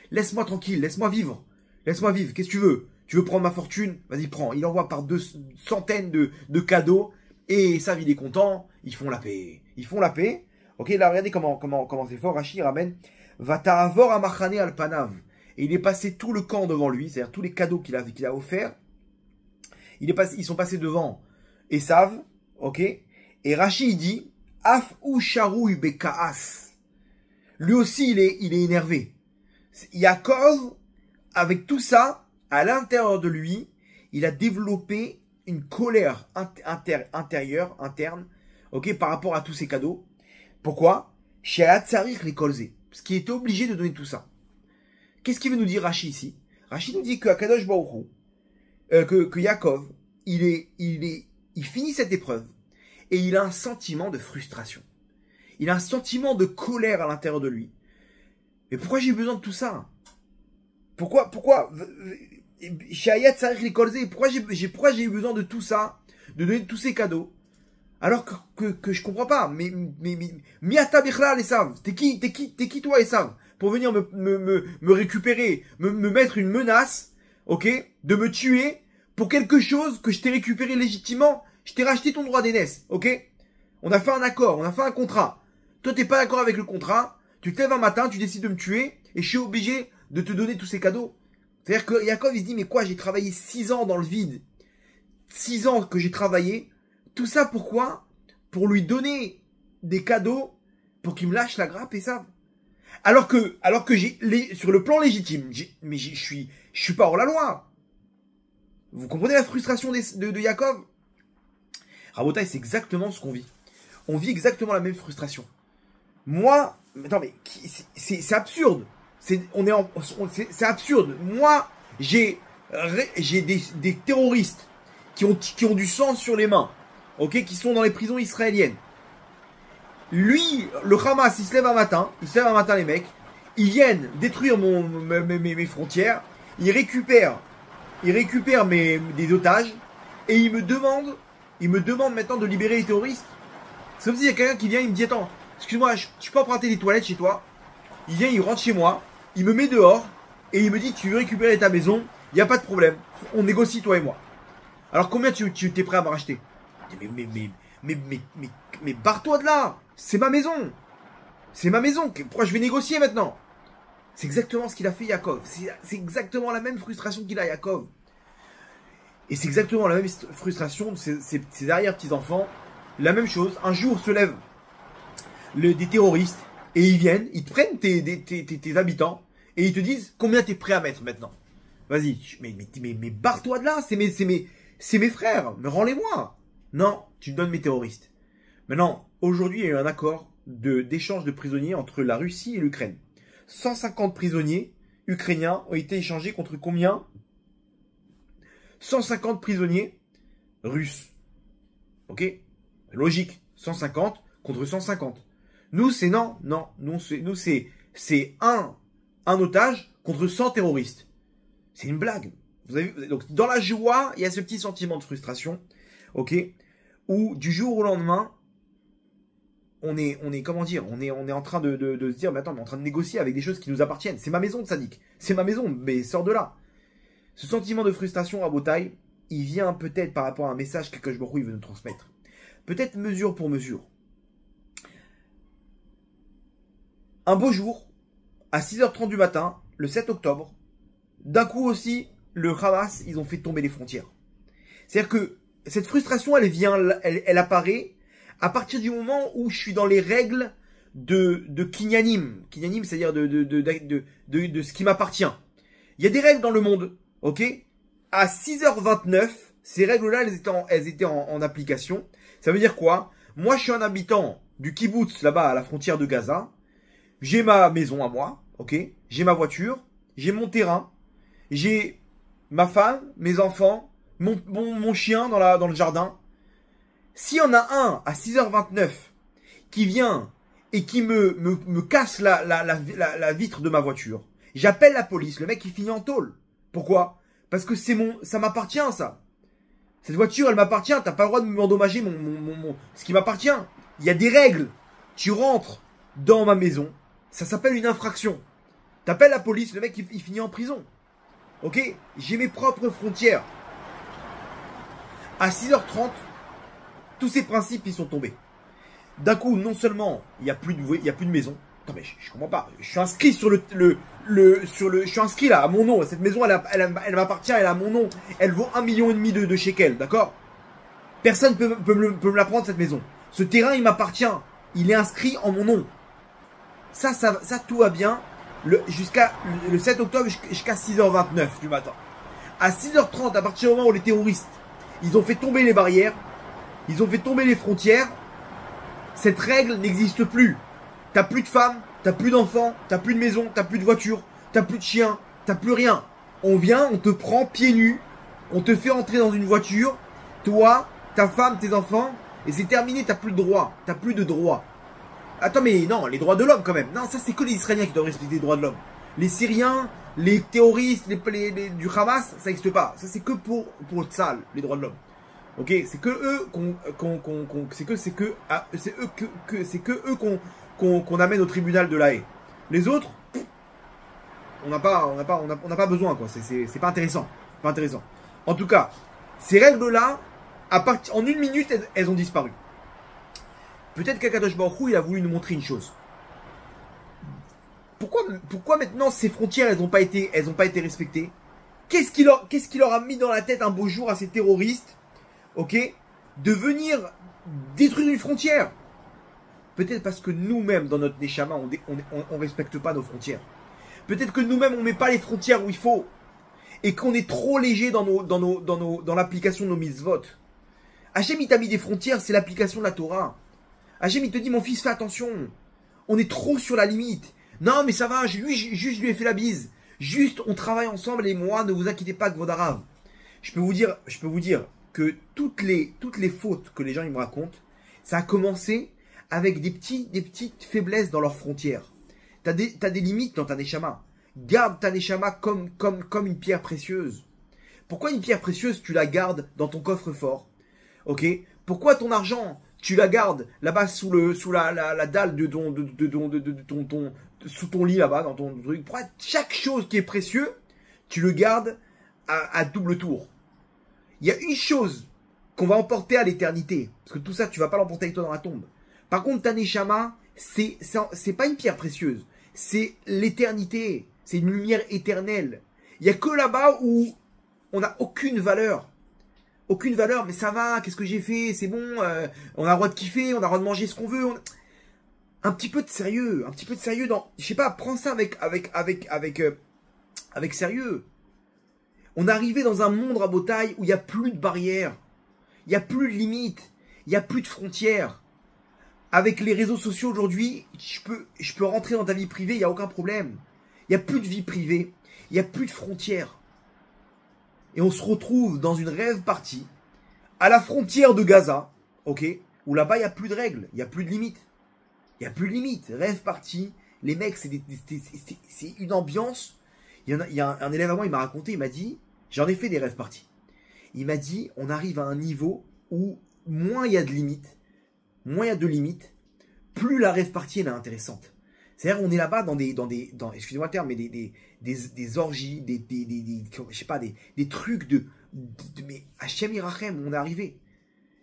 [SPEAKER 1] Laisse-moi tranquille, laisse-moi vivre. Laisse-moi vivre. Qu'est-ce que tu veux? Tu veux prendre ma fortune? Vas-y, prends. Il envoie par centaines de cadeaux. Et ça, il est content. Ils font la paix. Ils font la paix. Ok, là, regardez comment c'est fort. Rachid ramène. Vata'avor amachane alpanav. Et il est passé tout le camp devant lui, c'est-à-dire tous les cadeaux qu'il a offerts. Ils sont passés devant Esav, ok. Et Rachid dit, Af ou charouy bekaas. Lui aussi, il est énervé. Yaakov, avec tout ça, à l'intérieur de lui, il a développé une colère interne, ok, par rapport à tous ces cadeaux. Pourquoi? Chez Hatzarir les kolzé. Parce qu'il était obligé de donner tout ça. Qu'est-ce qu'il veut nous dire Rachid ici? Rachid nous dit que Akadosh Baruch Hu, que Yaakov, il finit cette épreuve et il a un sentiment de frustration. Il a un sentiment de colère à l'intérieur de lui. Mais pourquoi j'ai besoin de tout ça? Pourquoi Shayat Sarich les Kolzé, pourquoi j'ai eu besoin de tout ça, de donner tous ces cadeaux, Alors que je comprends pas. Mais Miata Bichlal, Esav. T'es qui toi, Esav? Pour venir me récupérer, me mettre une menace, ok? De me tuer pour quelque chose que je t'ai récupéré légitimement. Je t'ai racheté ton droit d'aînesse, ok? On a fait un accord, on a fait un contrat. Toi, t'es pas d'accord avec le contrat. Tu te lèves un matin, tu décides de me tuer et je suis obligé de te donner tous ces cadeaux. C'est-à-dire que Yaakov, il se dit, mais quoi, j'ai travaillé 6 ans dans le vide. 6 ans que j'ai travaillé. Tout ça pourquoi? Pour lui donner des cadeaux pour qu'il me lâche la grappe et ça. Alors que sur le plan légitime, je suis pas hors la loi. Vous comprenez la frustration de Yaakov? Rabotai, c'est exactement ce qu'on vit. On vit exactement la même frustration. Moi, attends, mais c'est absurde. C'est absurde. Moi, j'ai des terroristes qui ont du sang sur les mains, ok, qui sont dans les prisons israéliennes. Lui, le Hamas, il se lève un matin, les mecs, ils viennent détruire mes frontières, ils récupèrent des otages, et ils me demandent maintenant de libérer les terroristes. C'est comme s'il y a quelqu'un qui vient, il me dit, attends, excuse-moi, je peux emprunter des toilettes chez toi? Il vient, il rentre chez moi, il me met dehors, et il me dit, tu veux récupérer ta maison? Il n'y a pas de problème, on négocie toi et moi. Alors combien tu t'es prêt à me racheter? Mais barre-toi de là. C'est ma maison. C'est ma maison. Pourquoi je vais négocier maintenant? C'est exactement ce qu'il a fait Yaakov. C'est exactement la même frustration qu'il a Yaakov. Et c'est exactement la même frustration de ses arrière-petits-enfants. La même chose. Un jour se lèvent des terroristes et ils viennent, ils te prennent tes habitants et ils te disent combien t'es prêt à mettre maintenant. Vas-y. Mais barre-toi de là. C'est mes frères. Mais rends-les-moi. Non, tu me donnes mes terroristes. Maintenant, aujourd'hui, il y a eu un accord d'échange de prisonniers entre la Russie et l'Ukraine. 150 prisonniers ukrainiens ont été échangés contre combien? 150 prisonniers russes. Ok? Logique. 150 contre 150. Nous, c'est non. Nous, c'est un otage contre 100 terroristes. C'est une blague. Vous avez vu? Donc, dans la joie, il y a ce petit sentiment de frustration. Ok? Où du jour au lendemain, on est comment dire, on est en train de se dire, mais attends, on est en train de négocier avec des choses qui nous appartiennent. C'est ma maison, Tzadik. C'est ma maison, mais sors de là. Ce sentiment de frustration à Botaï, il vient peut-être par rapport à un message que Baruch Hu veut nous transmettre. Peut-être mesure pour mesure. Un beau jour, à 6h30 du matin, le 7 octobre, d'un coup aussi, le Hamas, ils ont fait tomber les frontières. C'est-à-dire que cette frustration, elle apparaît à partir du moment où je suis dans les règles de Kinyanim. Kinyanim, c'est-à-dire de ce qui m'appartient. Il y a des règles dans le monde, ok? À 6h29, ces règles-là, elles étaient en application. Ça veut dire quoi? Moi, je suis un habitant du kibbutz, là-bas, à la frontière de Gaza. J'ai ma maison à moi, ok? J'ai ma voiture, j'ai mon terrain, j'ai ma femme, mes enfants, mon chien dans le jardin. S'il y en a un à 6h29 qui vient et qui me casse la vitre de ma voiture, j'appelle la police, le mec il finit en tôle. Pourquoi? Parce que ça m'appartient ça. Cette voiture elle m'appartient, t'as pas le droit de m'endommager ce qui m'appartient. Il y a des règles. Tu rentres dans ma maison, ça s'appelle une infraction. T'appelles la police, le mec il finit en prison. Ok? J'ai mes propres frontières. À 6h30, tous ces principes ils sont tombés. D'un coup, non seulement il n'y a plus de maison. Attends, mais je comprends pas. Je suis inscrit sur je suis inscrit là à mon nom. Cette maison, elle m'appartient, elle a mon nom. Elle vaut 1,5 million de shekels, d'accord? Personne peut me la prendre cette maison. Ce terrain, il m'appartient. Il est inscrit en mon nom. Ça tout va bien jusqu'à le 7 octobre jusqu'à 6h29 du matin. À 6h30, à partir du moment où les terroristes, ils ont fait tomber les barrières, ils ont fait tomber les frontières, cette règle n'existe plus. T'as plus de femmes, t'as plus d'enfants, t'as plus de maison, t'as plus de voiture, t'as plus de chien, t'as plus rien. On vient, on te prend pieds nus, on te fait entrer dans une voiture, toi, ta femme, tes enfants, et c'est terminé, t'as plus de droits, t'as plus de droits. Attends, mais non, les droits de l'homme quand même. Non, ça c'est que les Israéliens qui doivent respecter les droits de l'homme. Les Syriens, les terroristes, du Hamas, ça n'existe pas. Ça c'est que pour Tzal, les droits de l'homme. Ok, c'est que eux c'est que eux qu'on amène au tribunal de La Haye. Les autres, on n'a pas besoin quoi. C'est pas intéressant, pas intéressant. En tout cas, ces règles-là, en une minute, elles ont disparu. Peut-être qu'Akadosh Baruch Hu, il a voulu nous montrer une chose. Pourquoi maintenant ces frontières, elles n'ont pas été respectées? Qu'est-ce qui leur a mis dans la tête un beau jour à ces terroristes, ok, de venir détruire une frontière? Peut-être parce que nous-mêmes, dans notre Neshama, on respecte pas nos frontières. Peut-être que nous-mêmes, on met pas les frontières où il faut. Et qu'on est trop léger dans l'application de nos mitzvot. Hachem, il t'a mis des frontières, c'est l'application de la Torah. Hachem, il te dit, mon fils, fais attention. On est trop sur la limite. Non, mais ça va, juste lui ai fait la bise. Juste, on travaille ensemble et moi, ne vous inquiétez pas, Gvodarav. Je peux vous dire que toutes les fautes que les gens ils me racontent, ça a commencé avec des petites faiblesses dans leurs frontières. T'as des limites dans ta neshama. Garde ta neshama comme une pierre précieuse. Pourquoi une pierre précieuse, tu la gardes dans ton coffre-fort? Ok? Pourquoi ton argent, tu la gardes là-bas sous la dalle sous ton lit là-bas, dans ton truc? Pourquoi chaque chose qui est précieux, tu le gardes à double tour? Il y a une chose qu'on va emporter à l'éternité. Parce que tout ça, tu vas pas l'emporter avec toi dans la tombe. Par contre, ta neshama, c'est pas une pierre précieuse. C'est l'éternité. C'est une lumière éternelle. Il y a que là-bas où on n'a aucune valeur. Aucune valeur, mais ça va, qu'est-ce que j'ai fait? C'est bon, on a le droit de kiffer, on a le droit de manger ce qu'on veut. Un petit peu de sérieux dans... Je sais pas, prends ça avec sérieux. On est arrivé dans un monde rabotaille où il n'y a plus de barrières. Il n'y a plus de limites. Il n'y a plus de frontières. Avec les réseaux sociaux aujourd'hui, je peux rentrer dans ta vie privée, il n'y a aucun problème. Il n'y a plus de vie privée. Il n'y a plus de frontières. Et on se retrouve dans une rêve partie, à la frontière de Gaza, ok, où là-bas il n'y a plus de règles, il n'y a plus de limites. Il n'y a plus de limites. Rêve partie, les mecs, c'est une ambiance. Il y a un élève à moi, il m'a raconté, il m'a dit, j'en ai fait des rêves parties. Il m'a dit, on arrive à un niveau où moins il y a de limites, plus la rêve partie elle est intéressante. C'est-à-dire, on est là-bas dans excusez-moi le terme, mais des orgies, je sais pas, des trucs mais Hachem Irachem, on est arrivé.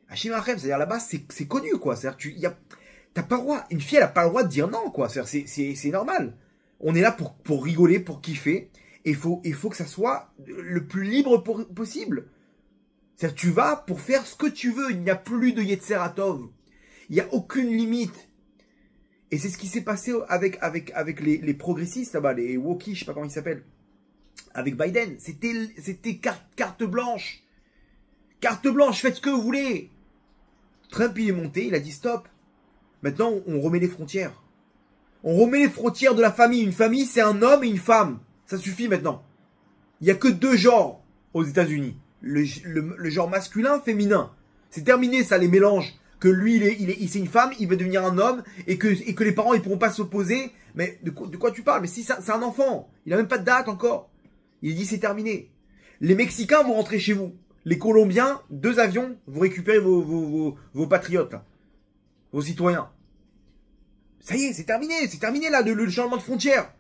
[SPEAKER 1] Hachem Irachem, c'est-à-dire là-bas, c'est connu, quoi. C'est-à-dire, t'as pas le droit, une fille, elle a pas le droit de dire non, quoi. C'est normal. On est là pour rigoler, pour kiffer, et il faut que ça soit le plus libre possible. C'est-à-dire, tu vas pour faire ce que tu veux, il n'y a plus de Yetzeratov. Il n'y a aucune limite. Et c'est ce qui s'est passé avec les progressistes là-bas, les wokis, je sais pas comment ils s'appellent, avec Biden. C'était carte blanche. Carte blanche, faites ce que vous voulez. Trump, il est monté, il a dit stop. Maintenant, on remet les frontières. On remet les frontières de la famille. Une famille, c'est un homme et une femme. Ça suffit maintenant. Il n'y a que deux genres aux États-Unis. Le genre masculin, féminin. C'est terminé, ça, les mélanges. Que lui, c'est une femme, il veut devenir un homme, et que les parents, ils pourront pas s'opposer. Mais de quoi tu parles? Mais si, c'est un enfant. Il a même pas de date encore. Il dit c'est terminé. Les Mexicains vont rentrer chez vous. Les Colombiens, 2 avions, vous récupérez vos patriotes, là. Vos citoyens. Ça y est, c'est terminé là, le changement de frontière.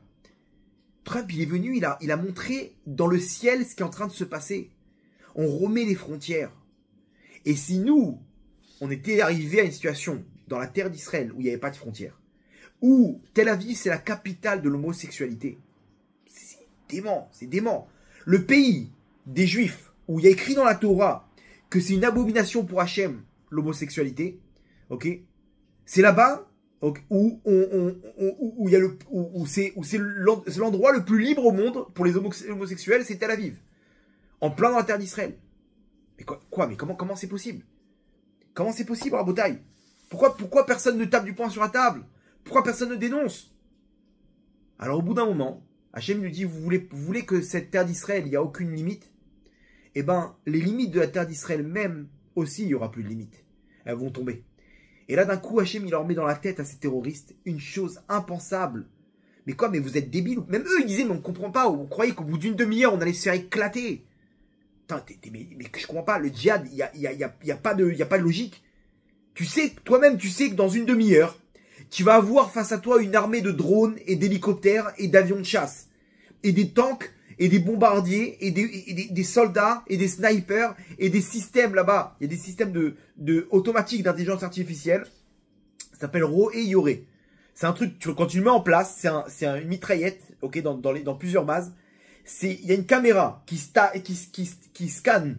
[SPEAKER 1] Trump, il est venu, il a montré dans le ciel ce qui est en train de se passer. On remet les frontières. Et si nous, on était arrivé à une situation dans la terre d'Israël où il n'y avait pas de frontières, où Tel Aviv c'est la capitale de l'homosexualité, c'est dément. Le pays des Juifs où il y a écrit dans la Torah que c'est une abomination pour Hachem l'homosexualité, ok, c'est là-bas où c'est l'endroit le plus libre au monde pour les homosexuels, c'est Tel Aviv, en plein dans la terre d'Israël. Mais quoi mais comment c'est possible? Comment c'est possible, Rabotaï? Pourquoi personne ne tape du poing sur la table? Pourquoi personne ne dénonce? Alors au bout d'un moment, Hachem lui dit, vous voulez que cette terre d'Israël, il n'y a aucune limite? Eh ben, les limites de la terre d'Israël même aussi, il n'y aura plus de limites. Elles vont tomber. Et là, d'un coup, Hachem, il leur met dans la tête à ces terroristes une chose impensable. Mais mais vous êtes débiles? Même eux, ils disaient, mais on ne comprend pas. On croyait qu'au bout d'une demi-heure, on allait se faire éclater. Putain, mais je comprends pas, le djihad, il y a pas de logique. Tu sais, toi-même, tu sais que dans une demi-heure, tu vas avoir face à toi une armée de drones et d'hélicoptères et d'avions de chasse. Et des tanks et des bombardiers et des soldats et des snipers et des systèmes là-bas. Il y a des systèmes automatiques d'intelligence artificielle. Ça s'appelle Ro et Yoré. C'est un truc, quand tu le mets en place, c'est une mitraillette, ok, dans plusieurs bases. Il y a une caméra qui scanne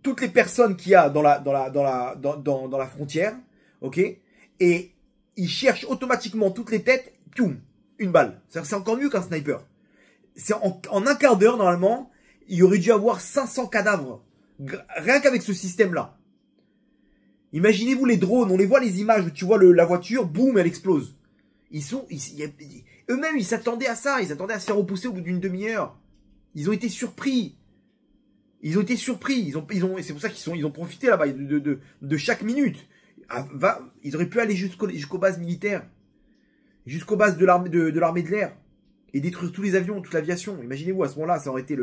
[SPEAKER 1] toutes les personnes qu'il y a dans la frontière, ok, et il cherche automatiquement toutes les têtes, poum, une balle. C'est encore mieux qu'un sniper. C'est en un quart d'heure, normalement, il y aurait dû avoir 500 cadavres. Rien qu'avec ce système-là. Imaginez-vous les drones, on les voit les images où tu vois la voiture, boum, elle explose. Eux-mêmes, ils s'attendaient à ça, ils s'attendaient à se faire repousser au bout d'une demi-heure. Ils ont été surpris. Ils ont été surpris. C'est pour ça qu'ils ont profité là-bas de chaque minute. Ils auraient pu aller jusqu'aux bases militaires, jusqu'aux bases de l'armée de l'air et détruire tous les avions, toute l'aviation. Imaginez-vous, à ce moment-là, ça aurait été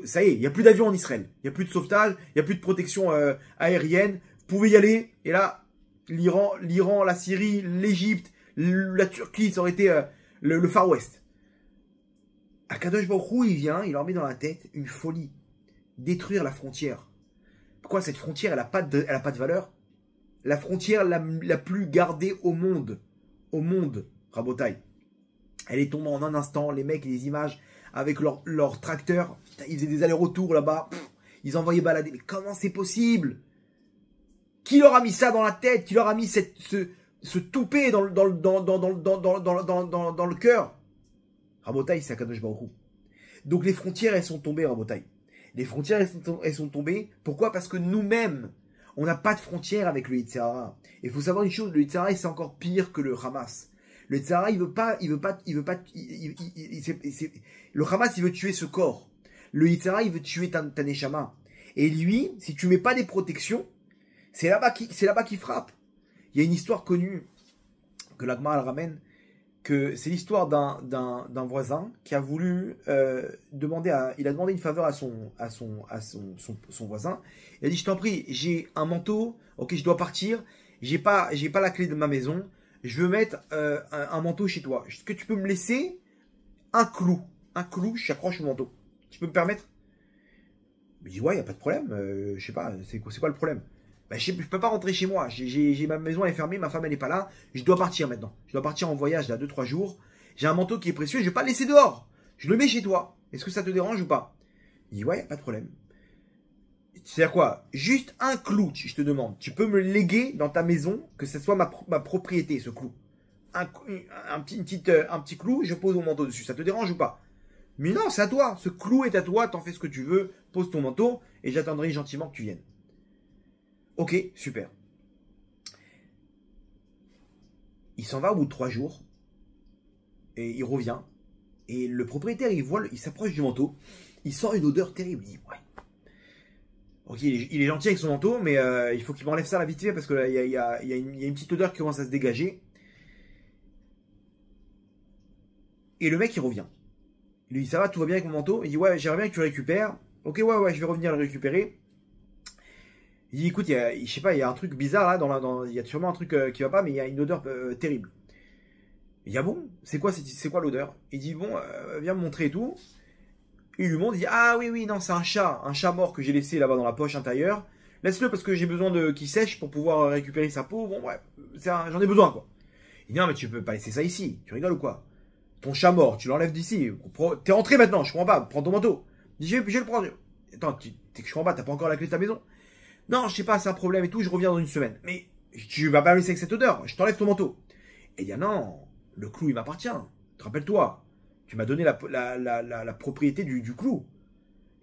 [SPEAKER 1] ça y est, il n'y a plus d'avions en Israël. Il n'y a plus de sauvetage, il n'y a plus de protection aérienne. Vous pouvez y aller. Et là, l'Iran, la Syrie, l'Égypte, la Turquie, ça aurait été le Far West. Akadosh Baruch Hu, il vient, il leur met dans la tête une folie. Détruire la frontière. Pourquoi cette frontière, elle a pas de valeur? La frontière la plus gardée au monde. Au monde, Rabotai. Elle est tombée en un instant. Les mecs, les images avec leur tracteur. Ils faisaient des allers-retours là-bas. Ils envoyaient balader. Mais comment c'est possible? Qui leur a mis ça dans la tête? Qui leur a mis ce toupet dans le cœur? Rabotai, c'est Akadosh Baruch Hu. Donc les frontières, elles sont tombées, Rabotai. Les frontières, elles sont tombées. Pourquoi? Parce que nous-mêmes, on n'a pas de frontières avec le Yetzer Hara. Il faut savoir une chose, le Yetzer Hara, c'est encore pire que le Hamas. Le Yetzer Hara, le Hamas, il veut tuer ce corps. Le Yetzer Hara, il veut tuer ta neshama. Et lui, si tu mets pas des protections, c'est là-bas qu'il frappe. Il y a une histoire connue que l'Agma elle ramène, que c'est l'histoire d'un voisin qui a voulu il a demandé une faveur à son voisin. Il a dit, je t'en prie, j'ai un manteau, ok, je dois partir, j'ai pas la clé de ma maison, je veux mettre un manteau chez toi. Est-ce que tu peux me laisser un clou, j'accroche au manteau. Tu peux me permettre? Il me dit, ouais, il n'y a pas de problème, je sais pas, c'est quoi le problème? Ben, je peux pas rentrer chez moi. J'ai ma maison elle est fermée, ma femme elle est pas là. Je dois partir maintenant. Je dois partir en voyage là 2-3 jours. J'ai un manteau qui est précieux, je vais pas le laisser dehors. Je le mets chez toi. Est-ce que ça te dérange ou pas? Il dit ouais, y a pas de problème. C'est-à-dire quoi? Juste un clou, je te demande. Tu peux me le léguer dans ta maison, que ce soit ma propriété, ce clou. Un petit clou, je pose mon manteau dessus. Ça te dérange ou pas? Mais non, c'est à toi. Ce clou est à toi, t'en fais ce que tu veux. Pose ton manteau et j'attendrai gentiment que tu viennes. Ok, super. Il s'en va au bout de 3 jours. Et il revient. Et le propriétaire, il s'approche du manteau. Il sent une odeur terrible. Il dit, ouais. Ok, il est gentil avec son manteau, mais il faut qu'il m'enlève ça à la vite fait parce que là, il y a une petite odeur qui commence à se dégager. Et le mec, il revient. Il lui dit, ça va, tout va bien avec mon manteau? Il dit, ouais, j'aimerais bien que tu le récupères. Ok, ouais, je vais revenir le récupérer. Il dit, écoute, je sais pas, il y a un truc bizarre là, il y a sûrement un truc qui va pas, mais il y a une odeur terrible. Il dit, ah bon, c'est quoi l'odeur? Il dit, bon, viens me montrer et tout. Il lui montre, il dit, ah oui, non, c'est un chat mort que j'ai laissé là-bas dans la poche intérieure. Laisse-le parce que j'ai besoin qu'il sèche pour pouvoir récupérer sa peau. Bon, ouais, j'en ai besoin, quoi. Il dit, non, mais tu peux pas laisser ça ici. Tu rigoles ou quoi? Ton chat mort, tu l'enlèves d'ici. T'es rentré maintenant, je comprends pas, prends ton manteau. Il dit, je vais le prendre. Attends, je comprends pas, t'as pas encore la clé de ta maison? Non, je sais pas, c'est un problème et tout, je reviens dans une semaine. Mais tu vas pas me laisser avec cette odeur, je t'enlève ton manteau. Et il dit, ah non, le clou il m'appartient. Te rappelle-toi, tu m'as donné la propriété du clou.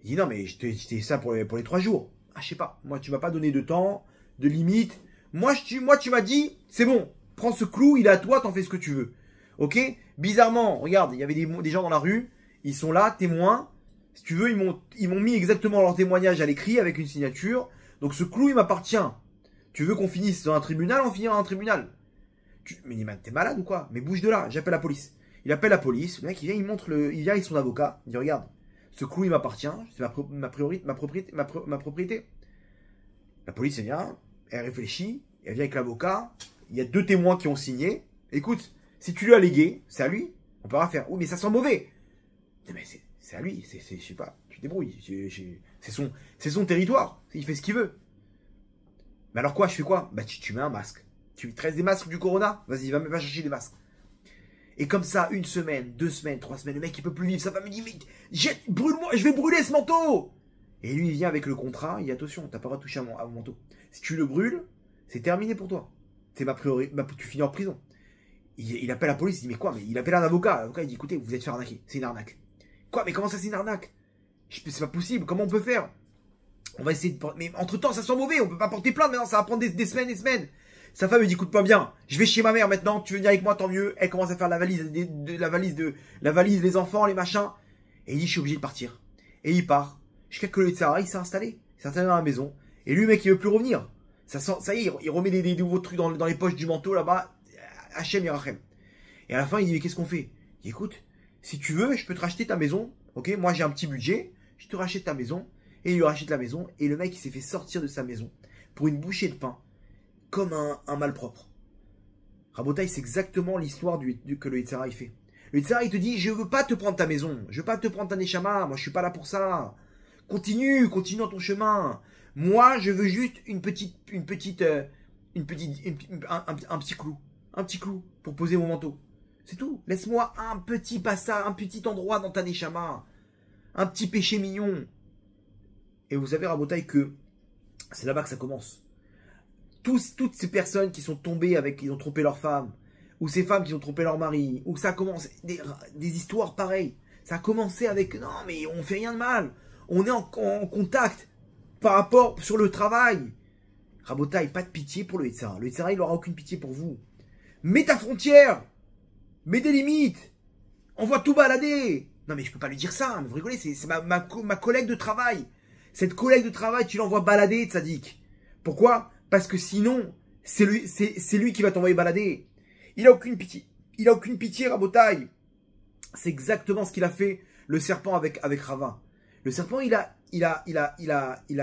[SPEAKER 1] Il dit, non, mais je t'ai ça pour les 3 jours. Ah, je sais pas, moi tu m'as pas donné de temps, de limite. Moi tu m'as dit, c'est bon, prends ce clou, il est à toi, t'en fais ce que tu veux. Ok? Bizarrement, regarde, il y avait des gens dans la rue, ils sont là, témoins. Si tu veux, ils m'ont mis exactement leur témoignage à l'écrit avec une signature. Donc ce clou, il m'appartient. Tu veux qu'on finisse dans un tribunal, on finira dans un tribunal. Mais t'es malade ou quoi? Mais bouge de là, j'appelle la police. Il appelle la police, le mec il vient, il vient avec son avocat, il dit regarde, Ce clou, il m'appartient. C'est ma propriété. La police, elle vient, elle réfléchit, elle vient avec l'avocat. Il y a 2 témoins qui ont signé. Écoute, si tu lui as légué, c'est à lui. On peut rien faire. Oui, mais ça sent mauvais. Mais c'est à lui. Je sais pas. Tu te débrouilles. C'est son territoire. Il fait ce qu'il veut. Mais alors quoi, je fais quoi? Bah, tu mets un masque. Tu tresses des masques du corona? Vas-y, va chercher des masques. Et comme ça, 1 semaine, 2 semaines, 3 semaines, le mec, il peut plus vivre. Ça va me dire, mais brûle-moi, je vais brûler ce manteau. Et lui, il vient avec le contrat. Il dit, attention, t'as pas le droit de toucher à mon manteau. Si tu le brûles, c'est terminé pour toi. C'est ma priorité. Tu finis en prison. Il appelle la police. Il dit, mais quoi? Mais il appelle un avocat. L'avocat, il dit, écoutez, vous êtes fait arnaquer. C'est une arnaque. Quoi? Mais comment ça, c'est une arnaque? C'est pas possible. Comment on peut faire? On va essayer de... Mais entre-temps, ça sent mauvais. On peut pas porter plainte maintenant. Ça va prendre des semaines et des semaines. Sa femme lui dit, écoute pas bien. Je vais chez ma mère maintenant. Tu veux venir avec moi, tant mieux. Elle commence à faire la valise, les enfants, les machins. Et il dit, je suis obligé de partir. Et il part. Jusqu'à que le Tzara, il s'est installé. Il s'est installé dans la maison. Et lui, mec, il veut plus revenir. Ça y est, il remet des nouveaux trucs dans les poches du manteau là-bas. Hachem Yerachem. Et à la fin, il dit, mais qu'est-ce qu'on fait? Il dit, écoute, si tu veux, je peux te racheter ta maison. Ok, moi j'ai un petit budget. Je te rachète ta maison. Et il lui rachète la maison. Et le mec, il s'est fait sortir de sa maison pour une bouchée de pain. Comme un malpropre. Rabotaï, c'est exactement l'histoire que le Yetzirah il fait. Le Yetzirah il te dit, je veux pas te prendre ta maison. Je veux pas te prendre ta neshama. Moi, je suis pas là pour ça. Continue dans ton chemin. Moi, je veux juste un petit clou. Un petit clou pour poser mon manteau. C'est tout. Laisse-moi un petit passage, un petit endroit dans ta neshama. Un petit péché mignon. Et vous savez, Rabotaï, que c'est là-bas que ça commence. Toutes ces personnes qui sont tombées qui ont trompé leur femme, ou ces femmes qui ont trompé leur mari, ou ça commence, des histoires pareilles. Ça a commencé avec, non mais on fait rien de mal. On est en contact par rapport sur le travail. Rabotaï, pas de pitié pour le Yetzirah. Le Yetzirah, il n'aura aucune pitié pour vous. Mets ta frontière. Mets des limites. Envoie tout balader. Non mais je peux pas lui dire ça, vous rigolez, c'est ma collègue de travail. Cette collègue de travail, tu l'envoies balader, Tzadik. Pourquoi? Parce que sinon, c'est lui qui va t'envoyer balader. Il a aucune pitié. Il a aucune pitié, Rabotaï. C'est exactement ce qu'il a fait, le serpent avec Rava. Le serpent, il a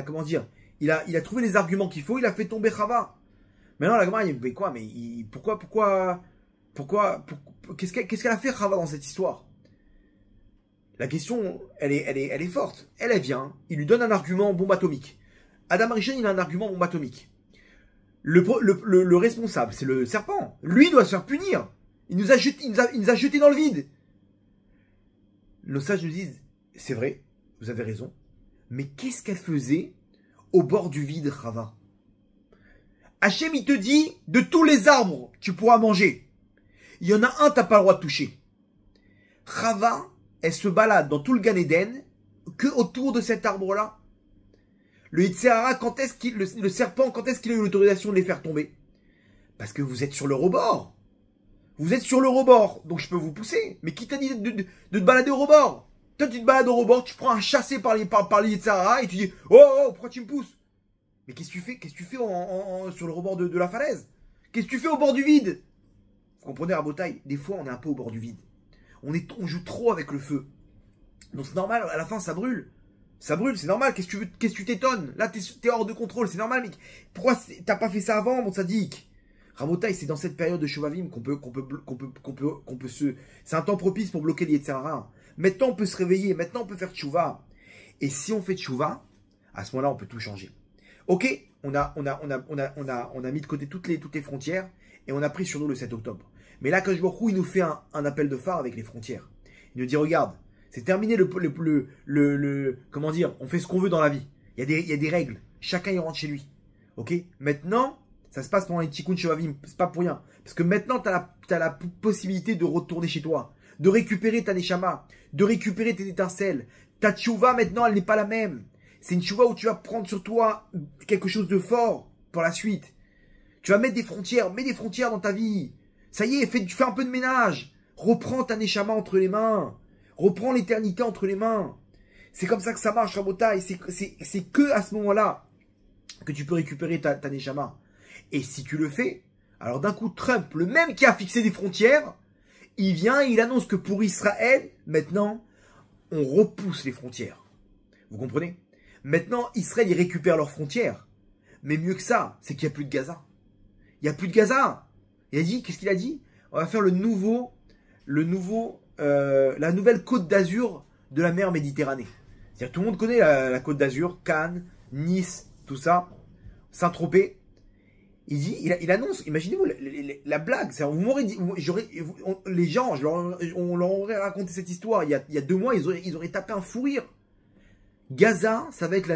[SPEAKER 1] comment dire, il a trouvé les arguments qu'il faut, il a fait tomber Rava. Maintenant, la Gemara, il dit, mais quoi, mais pourquoi, qu'est-ce qu'elle a fait Rava dans cette histoire? La question, elle est forte. Elle vient, il lui donne un argument bombe atomique. Adam Arishon, il a un argument bombe atomique. Le responsable, c'est le serpent. Lui doit se faire punir. Il nous a jetés dans le vide. Nos sages nous disent, c'est vrai, vous avez raison. Mais qu'est-ce qu'elle faisait au bord du vide, Rava? Hachem, il te dit, de tous les arbres, tu pourras manger. Il y en a un, t'as pas le droit de toucher. Rava, elle se balade dans tout le Gan Eden, que autour de cet arbre-là. Le Yetzirah, le serpent, quand est-ce qu'il a eu l'autorisation de les faire tomber? Parce que vous êtes sur le rebord. Vous êtes sur le rebord, donc je peux vous pousser. Mais qui t'a dit de te balader au rebord? Toi, tu te balades au rebord, tu prends un chassé par les Yetzirah et tu dis « Oh, pourquoi tu me pousses ?» Mais qu'est-ce que tu fais? Qu'est-ce que tu fais sur le rebord de la falaise? Qu'est-ce que tu fais au bord du vide? Vous comprenez, Rabotaï? Des fois, on est un peu au bord du vide. On joue trop avec le feu. Donc c'est normal, à la fin, ça brûle. Ça brûle, c'est normal. Qu'est-ce que tu t'étonnes? Là, t'es hors de contrôle, c'est normal. Mais pourquoi t'as pas fait ça avant, mon sadique? Rabotaï, c'est dans cette période de Shovavim qu'on peut se... C'est un temps propice pour bloquer les Yetzirah. Maintenant, on peut se réveiller. Maintenant, on peut faire tchouva. Et si on fait tchouva, à ce moment-là, on peut tout changer. Ok, on a mis de côté toutes les frontières et on a pris sur nous le 7 octobre. Mais là, quand je vois il nous fait un appel de phare avec les frontières. Il nous dit, regarde, c'est terminé comment dire, on fait ce qu'on veut dans la vie. Il y a des règles. Chacun y rentre chez lui. Ok, maintenant, ça se passe pendant les Tikkun Shovavim. C'est pas pour rien. Parce que maintenant, tu as la possibilité de retourner chez toi. De récupérer ta neshama. De récupérer tes étincelles. Ta tchouva, maintenant, elle n'est pas la même. C'est une tchouva où tu vas prendre sur toi quelque chose de fort pour la suite. Tu vas mettre des frontières. Mets des frontières dans ta vie. Ça y est, fais un peu de ménage. Reprends ta neshama entre les mains. Reprends l'éternité entre les mains. C'est comme ça que ça marche, Rabotaï. C'est que à ce moment-là que tu peux récupérer ta neshama. Et si tu le fais, alors d'un coup, Trump, le même qui a fixé des frontières, il vient et il annonce que pour Israël, maintenant, on repousse les frontières. Vous comprenez? Maintenant, Israël, il récupère leurs frontières. Mais mieux que ça, c'est qu'il n'y a plus de Gaza. Il n'y a plus de Gaza. Il a dit, qu'est-ce qu'il a dit? On va faire la nouvelle côte d'Azur de la mer Méditerranée. C'est-à-dire, tout le monde connaît la côte d'Azur, Cannes, Nice, tout ça, Saint-Tropez. Il dit, il annonce, imaginez-vous la blague. Vous m'aurez dit, les gens, on leur aurait raconté cette histoire il y a 2 mois, ils auraient tapé un fou rire. Gaza, ça va être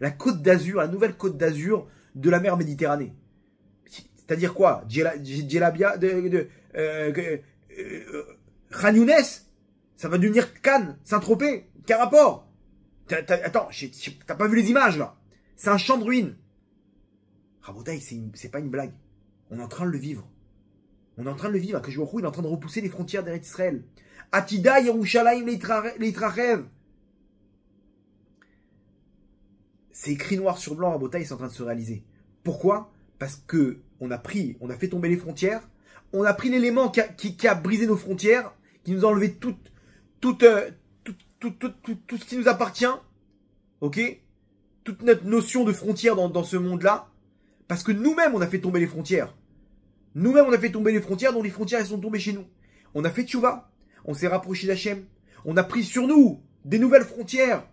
[SPEAKER 1] la côte d'Azur, la nouvelle côte d'Azur de la mer Méditerranée. C'est-à-dire quoi? Djelabia, Khan Younes, ça va devenir Cannes, Saint-Tropez. Quel rapport? Attends, t'as pas vu les images là? C'est un champ de ruines. Rabotaï, c'est pas une blague. On est en train de le vivre. On est en train de le vivre. Akadosh Baruch Hu, il est en train de repousser les frontières d'Eretz Israël. Atida Yerushalayim Leitrachev. C'est écrit noir sur blanc, Rabotaï, c'est en train de se réaliser. Pourquoi? Parce que on a fait tomber les frontières. On a pris l'élément qui a brisé nos frontières, qui nous a enlevé tout ce qui nous appartient. Ok? Toute notre notion de frontière dans ce monde-là. Parce que nous-mêmes, on a fait tomber les frontières. Nous-mêmes, on a fait tomber les frontières, dont les frontières, elles sont tombées chez nous. On a fait tchouva. On s'est rapproché d'Hachem. On a pris sur nous des nouvelles frontières.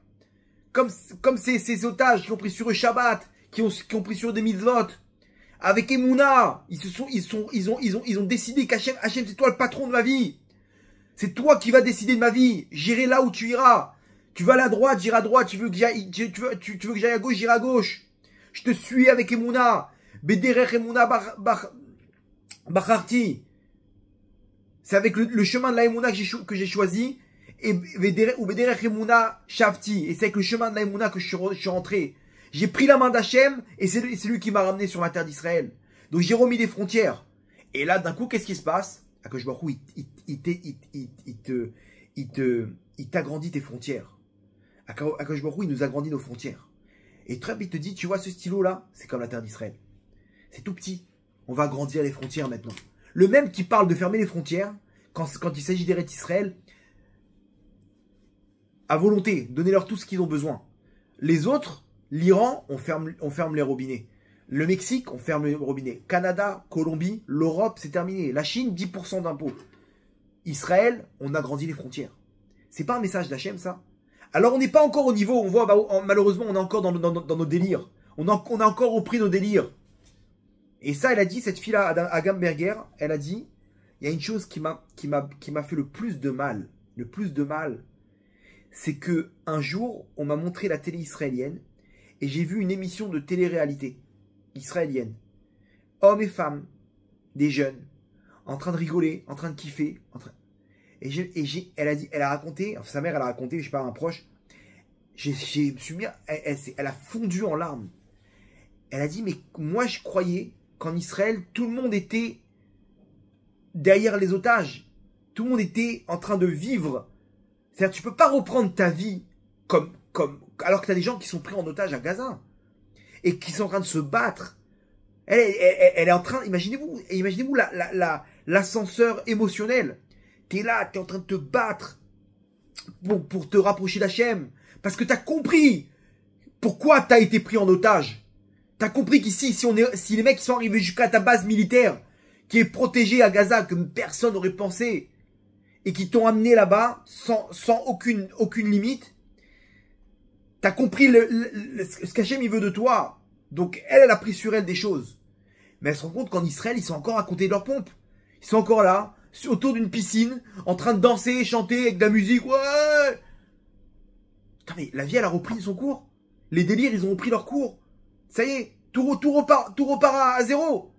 [SPEAKER 1] Comme ces otages qui ont pris sur eux Shabbat, qui ont pris sur eux des mitzvot. Avec Emouna, ils ont décidé qu'Hachem, c'est toi le patron de ma vie. C'est toi qui vas décider de ma vie. J'irai là où tu iras. Tu vas à la droite, j'irai à droite. Tu veux que j'aille à gauche, j'irai à gauche. Je te suis avec Emouna. Bederech Emouna Bacharti. C'est avec le chemin de la Emouna que j'ai choisi. Et Bederech Emouna Shavti. Et c'est avec le chemin de la Emouna que je suis rentré. J'ai pris la main d'Hachem et c'est lui qui m'a ramené sur la terre d'Israël. Donc j'ai remis des frontières. Et là, d'un coup, qu'est-ce qui se passe? Akadosh Baruch Hu, il t'agrandit tes frontières. Akadosh Baruch Hu, il nous agrandit nos frontières. Et Trump, il te dit, tu vois ce stylo-là, c'est comme la terre d'Israël. C'est tout petit. On va agrandir les frontières maintenant. Le même qui parle de fermer les frontières, quand il s'agit d'Eretz Israël, à volonté, donnez-leur tout ce qu'ils ont besoin. Les autres, l'Iran, on ferme les robinets. Le Mexique, on ferme les robinets. Canada, Colombie, l'Europe, c'est terminé. La Chine, 10% d'impôts. Israël, on agrandit les frontières. C'est pas un message d'Hachem, ça? Alors on n'est pas encore au niveau, on voit, malheureusement, on est encore dans nos délires. On a encore repris nos délires. Et ça, elle a dit, cette fille-là, Agam Berger, elle a dit, il y a une chose qui m'a fait le plus de mal. Le plus de mal, c'est que un jour, on m'a montré la télé israélienne et j'ai vu une émission de télé-réalité israélienne. Hommes et femmes, des jeunes, en train de rigoler, en train de kiffer, elle a raconté, enfin, sa mère, elle a raconté, je sais pas, un proche, elle a fondu en larmes. Elle a dit, mais moi, je croyais qu'en Israël, tout le monde était derrière les otages. Tout le monde était en train de vivre. C'est-à-dire, tu peux pas reprendre ta vie alors que tu as des gens qui sont pris en otage à Gaza et qui sont en train de se battre. Elle est en train, imaginez-vous l'ascenseur émotionnel. Tu es là, tu es en train de te battre pour te rapprocher d'Hachem. Parce que tu as compris pourquoi tu as été pris en otage. Tu as compris qu'ici, si les mecs sont arrivés jusqu'à ta base militaire, qui est protégée à Gaza, que personne n'aurait pensé, et qui t'ont amené là-bas sans aucune limite, tu as compris ce qu'Hachem il veut de toi. Donc elle a pris sur elle des choses. Mais elle se rend compte qu'en Israël, ils sont encore à côté de leur pompe. Ils sont encore là, autour d'une piscine, en train de danser, chanter avec de la musique. Ouais! Putain, mais la vie, elle a repris son cours. Les délires, ils ont repris leur cours. Ça y est, tout repart à zéro.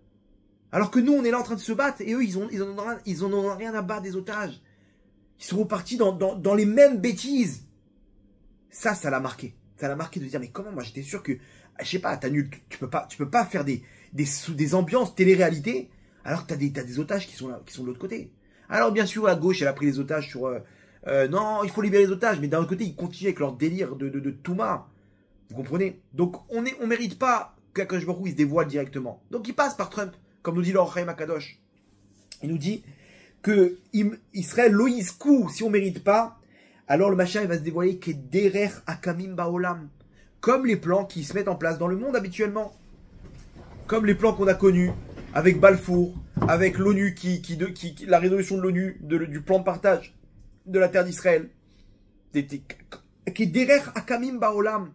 [SPEAKER 1] Alors que nous, on est là en train de se battre et eux, ils en ont rien à battre des otages. Ils sont repartis dans les mêmes bêtises. Ça l'a marqué. Ça l'a marqué de dire, mais comment, moi j'étais sûr que, je sais pas, tu peux pas faire des ambiances télé-réalité alors que t'as des otages qui sont là, qui sont de l'autre côté. Alors bien sûr, la gauche, elle a pris les otages sur, non, il faut libérer les otages, mais d'un autre côté, ils continuent avec leur délire de Touma. Vous comprenez? Donc, on mérite pas qu'Akadosh Baruch Hu, il se dévoile directement. Donc, il passe par Trump, comme nous dit l'Or Chaim Akadosh. Il nous dit que Israël loïskou, si on mérite pas, alors le Mashiach il va se dévoiler qui est derer akamim baolam, comme les plans qui se mettent en place dans le monde habituellement, comme les plans qu'on a connus avec Balfour, avec l'ONU la résolution de l'ONU du plan de partage de la terre d'Israël, qui est derer akamim baolam,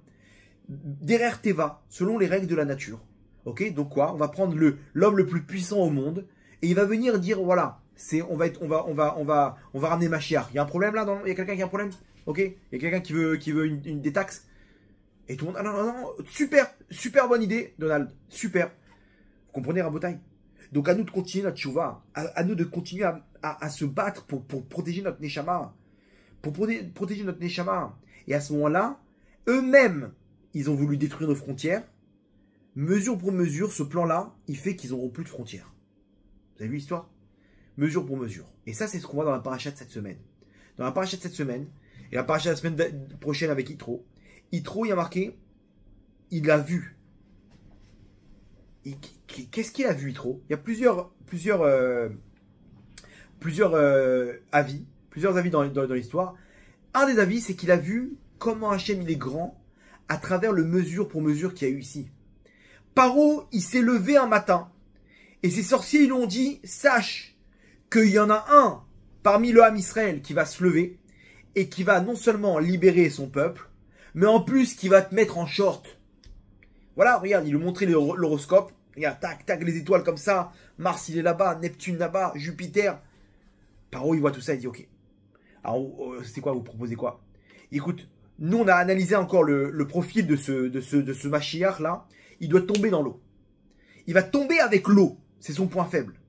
[SPEAKER 1] derer teva, selon les règles de la nature. Ok, donc quoi? On va prendre l'homme le plus puissant au monde et il va venir dire voilà, on va ramener Mashiach. Il y a un problème là, il y a quelqu'un qui a un problème? Ok, il y a quelqu'un qui veut des taxes? Et tout le monde, ah non, super bonne idée, Donald, super. Vous comprenez, Rabotai? Donc à nous de continuer notre tchouva, à nous de continuer à se battre pour protéger notre neshama, protéger notre neshama. Et à ce moment-là, eux-mêmes, ils ont voulu détruire nos frontières. Mesure pour mesure, ce plan-là, il fait qu'ils n'auront plus de frontières. Vous avez vu l'histoire? Mesure pour mesure. Et ça, c'est ce qu'on voit dans la paracha de cette semaine. Dans la paracha de cette semaine, et la paracha de la semaine prochaine avec Yitro, Yitro, il y a marqué, il a vu. Qu'est-ce qu'il a vu, Yitro? Il y a plusieurs avis dans l'histoire. Un des avis, c'est qu'il a vu comment Hachem il est grand à travers le mesure pour mesure qu'il y a eu ici. Paro, il s'est levé un matin et ses sorciers ils lui ont dit, sache qu'il y en a un parmi le Ham Israël qui va se lever et qui va non seulement libérer son peuple, mais en plus qui va te mettre en short. Voilà, regarde, il lui montrait l'horoscope. Regarde, tac, les étoiles comme ça. Mars, il est là-bas, Neptune là-bas, Jupiter. Paro, il voit tout ça, il dit ok. Alors, c'est quoi, vous proposez quoi? Écoute, nous on a analysé encore le profil de ce Mashiach là. Il doit tomber dans l'eau. Il va tomber avec l'eau. C'est son point faible.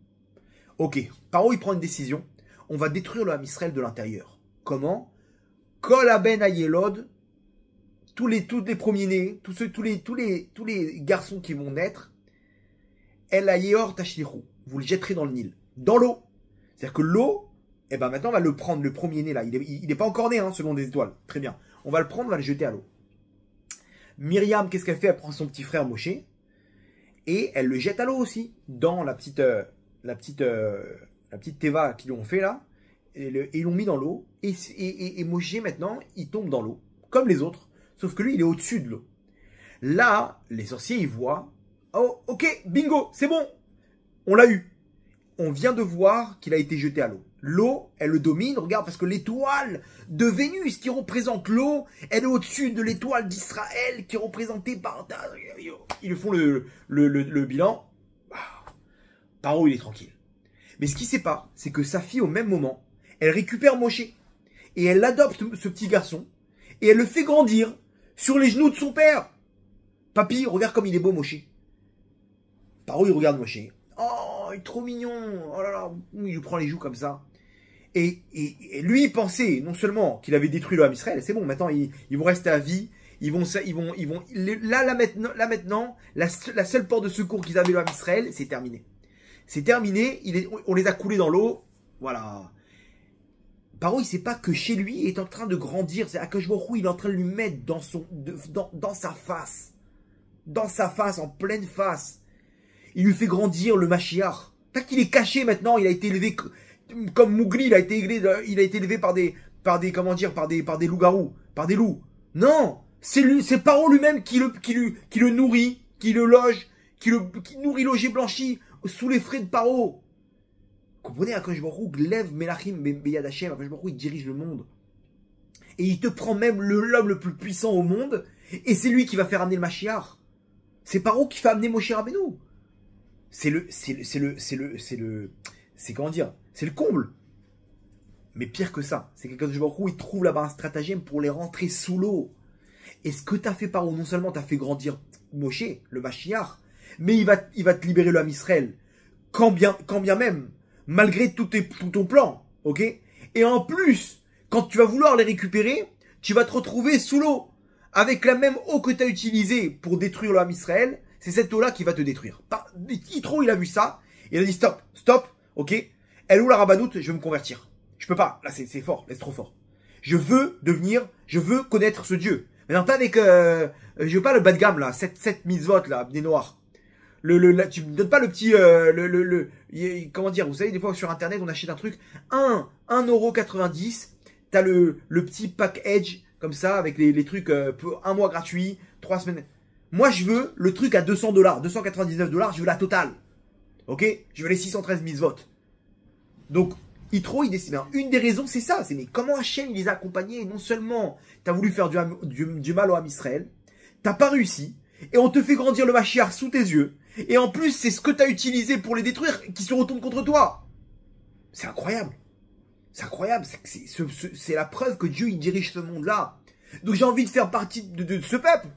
[SPEAKER 1] Ok. Paro, il prend une décision. On va détruire le Ham Israël de l'intérieur. Comment? Kol Aben Ayelod, tous les premiers-nés, tous les garçons qui vont naître, El Ayeor Tashlichu, vous le jetterez dans le Nil. Dans l'eau. C'est-à-dire que l'eau, eh ben maintenant on va le prendre, le premier-né là. Il n'est pas encore né, hein, selon des étoiles. Très bien. On va le prendre, on va le jeter à l'eau. Myriam, qu'est-ce qu'elle fait? Elle prend son petit frère Moshe et elle le jette à l'eau aussi, dans la petite teva qu'ils lui ont fait là, et ils l'ont mis dans l'eau, et Moshe maintenant, il tombe dans l'eau, comme les autres, sauf que lui, il est au-dessus de l'eau. Là, les sorciers, ils voient, oh, ok, bingo, c'est bon, on l'a eu. On vient de voir qu'il a été jeté à l'eau. L'eau, elle le domine, regarde, parce que l'étoile de Vénus qui représente l'eau, elle est au-dessus de l'étoile d'Israël qui est représentée par... Ils font le bilan. Paro, il est tranquille. Mais ce qu'il ne sait pas, c'est que sa fille, au même moment, elle récupère Moshe. Et elle adopte ce petit garçon. Et elle le fait grandir sur les genoux de son père. Papy, regarde comme il est beau, Moshe. Paro, il regarde Moshe. Oh, il est trop mignon. Oh là là, il lui prend les joues comme ça. Et lui, il pensait non seulement qu'il avait détruit le Ham Israël, c'est bon, maintenant ils vont rester à vie. Là maintenant, la seule porte de secours qu'ils avaient le Ham Israël, c'est terminé. C'est terminé. On les a coulés dans l'eau. Voilà. Paro, il sait pas que chez lui, il est en train de grandir. C'est Akadosh Baruch Hu, il est en train de lui mettre dans sa face. Dans sa face, en pleine face. Il lui fait grandir le Mashiach. Tant qu'il est caché maintenant, il a été élevé comme Mougli, il a été élevé par des loups-garous, par des loups. Non, c'est Paro lui-même qui le nourrit, qui le loge, qui nourrit logé blanchi sous les frais de Paro. Comprenez, Akadosh Baruch Hu lève Melachim Beyad Hashem, Akadosh Baruch Hu, il dirige le monde. Et il te prend même l'homme le plus puissant au monde, et c'est lui qui va faire amener le Mashiach. C'est Paro qui fait amener Moshe Rabbeinu. C'est comment dire, c'est le comble. Mais pire que ça, c'est que Akadosh Baruch Hu, il trouve là-bas un stratagème pour les rentrer sous l'eau. Et ce que tu as fait Paro, non seulement tu as fait grandir Moshe, le Mashiach, mais il va te libérer le Ham Israël. Quand bien même, malgré tout ton plan, ok? Et en plus, quand tu vas vouloir les récupérer, tu vas te retrouver sous l'eau. Avec la même eau que tu as utilisée pour détruire le Ham Israël, c'est cette eau-là qui va te détruire. Yitro, il a vu ça, il a dit stop, ok? Elle ou la rabanoute, je veux me convertir. Je peux pas, là c'est fort, là c'est trop fort. Je veux connaître ce Dieu. Maintenant pas avec, je veux pas le bas de gamme là, cette mitzvot là, des noirs. Tu me donnes pas le petit, comment dire, vous savez, des fois sur internet on achète un truc, 1,90€, t'as le petit pack Edge, comme ça, avec les trucs, un mois gratuit, 3 semaines. Moi, je veux le truc à $200, $299, je veux la totale. Ok? Je veux les 613 000 votes. Donc, Yitro, il décide. Une des raisons, c'est ça. C'est mais comment Hachem, il les a accompagnés? Non seulement, t'as voulu faire du mal au Ham Israël, t'as pas réussi, et on te fait grandir le Mashiach sous tes yeux, et en plus, c'est ce que t'as utilisé pour les détruire qui se retourne contre toi. C'est incroyable. C'est incroyable. C'est la preuve que Dieu, il dirige ce monde-là. Donc, j'ai envie de faire partie de ce peuple.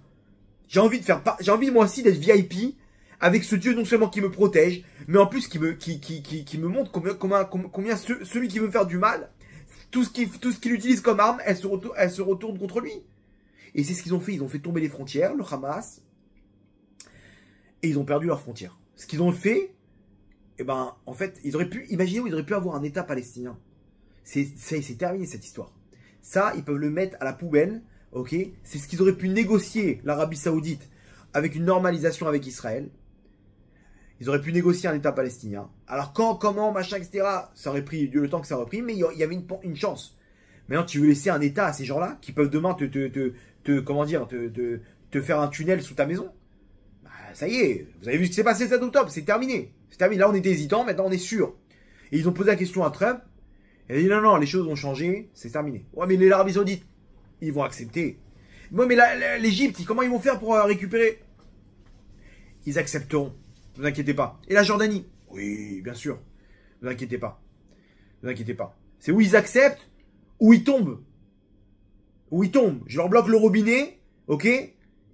[SPEAKER 1] J'ai envie moi aussi d'être VIP avec ce Dieu non seulement qui me protège, mais en plus qui me montre combien celui qui veut me faire du mal, tout ce qu'il utilise comme arme, elle se retourne contre lui. Et c'est ce qu'ils ont fait. Ils ont fait tomber les frontières, le Hamas, et ils ont perdu leurs frontières. Ce qu'ils ont fait, eh ben, en fait, ils auraient pu avoir un État palestinien. C'est terminé cette histoire. Ça, ils peuvent le mettre à la poubelle. Ok, c'est ce qu'ils auraient pu négocier, l'Arabie Saoudite, avec une normalisation avec Israël. Ils auraient pu négocier un État palestinien. Alors quand, comment, machin, etc. Ça aurait pris le temps que ça aurait pris, mais il y avait une chance. Maintenant, tu veux laisser un État à ces gens-là qui peuvent demain te faire un tunnel sous ta maison. Bah, ça y est, vous avez vu ce qui s'est passé le 7 octobre, c'est terminé. C'est terminé. Là, on était hésitant, maintenant on est sûr. Et ils ont posé la question à Trump. Il a dit non, les choses ont changé, c'est terminé. Ouais, mais l'Arabie Saoudite, ils vont accepter. Ouais, mais l'Égypte, comment ils vont faire pour récupérer? Ils accepteront. Ne vous inquiétez pas. Et la Jordanie? Oui, bien sûr. Ne vous inquiétez pas. Ne vous inquiétez pas. C'est où ils acceptent, où ils tombent. Où ils tombent. Je leur bloque le robinet, ok?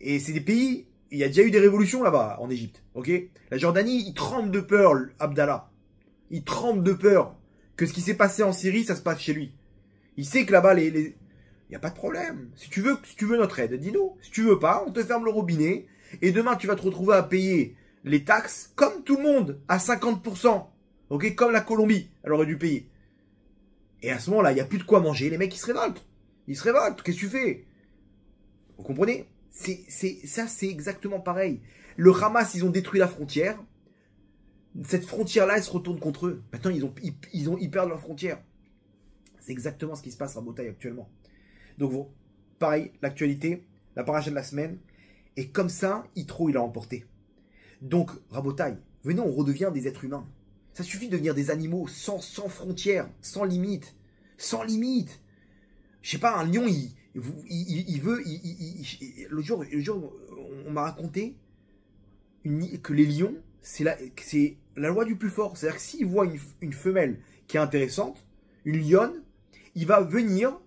[SPEAKER 1] Et c'est des pays, il y a déjà eu des révolutions là-bas, en Égypte, ok? La Jordanie, ils tremblent de peur, Abdallah. Il tremble de peur que ce qui s'est passé en Syrie, ça se passe chez lui. Il sait que là-bas, il n'y a pas de problème. Si tu veux notre aide, dis-nous. Si tu veux pas, on te ferme le robinet. Et demain, tu vas te retrouver à payer les taxes, comme tout le monde, à 50%. Ok, comme la Colombie, elle aurait dû payer. Et à ce moment-là, il n'y a plus de quoi manger. Les mecs, ils se révoltent. Ils se révoltent. Qu'est-ce que tu fais? Vous comprenez? Ça, c'est exactement pareil. Le Hamas, ils ont détruit la frontière. Cette frontière-là, elle se retourne contre eux. Maintenant, ils perdent leur frontière. C'est exactement ce qui se passe à Rabotaï actuellement. Donc, bon, pareil, l'actualité, la paracha de la semaine. Et comme ça, Yitro, il a emporté. Donc, Rabotaï, venez, on redevient des êtres humains. Ça suffit de devenir des animaux sans frontières, sans limite. Sans limite. Je sais pas, un lion, il veut... Le jour, on m'a raconté que les lions, c'est la loi du plus fort. C'est-à-dire que s'il voit une femelle qui est intéressante, une lionne, il va venir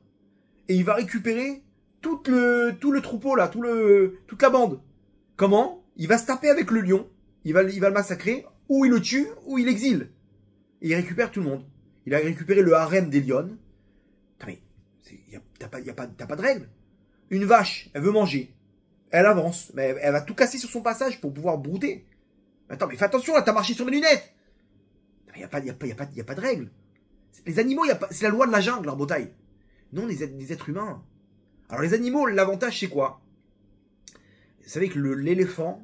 [SPEAKER 1] et il va récupérer tout le troupeau là, toute la bande. Comment? Il va se taper avec le lion, il va le massacrer, ou il le tue, ou il l'exile. Et il récupère tout le monde. Il a récupéré le harem des lionnes. Mais t'as pas de règle. Une vache, elle veut manger. Elle avance, mais elle va tout casser sur son passage pour pouvoir brouter. Attends, mais fais attention, là, t'as marché sur mes lunettes. Il n'y a pas de règle. Les animaux, c'est la loi de la jungle, leur bataille. Non, les êtres humains. Alors les animaux, l'avantage c'est quoi? Vous savez que l'éléphant,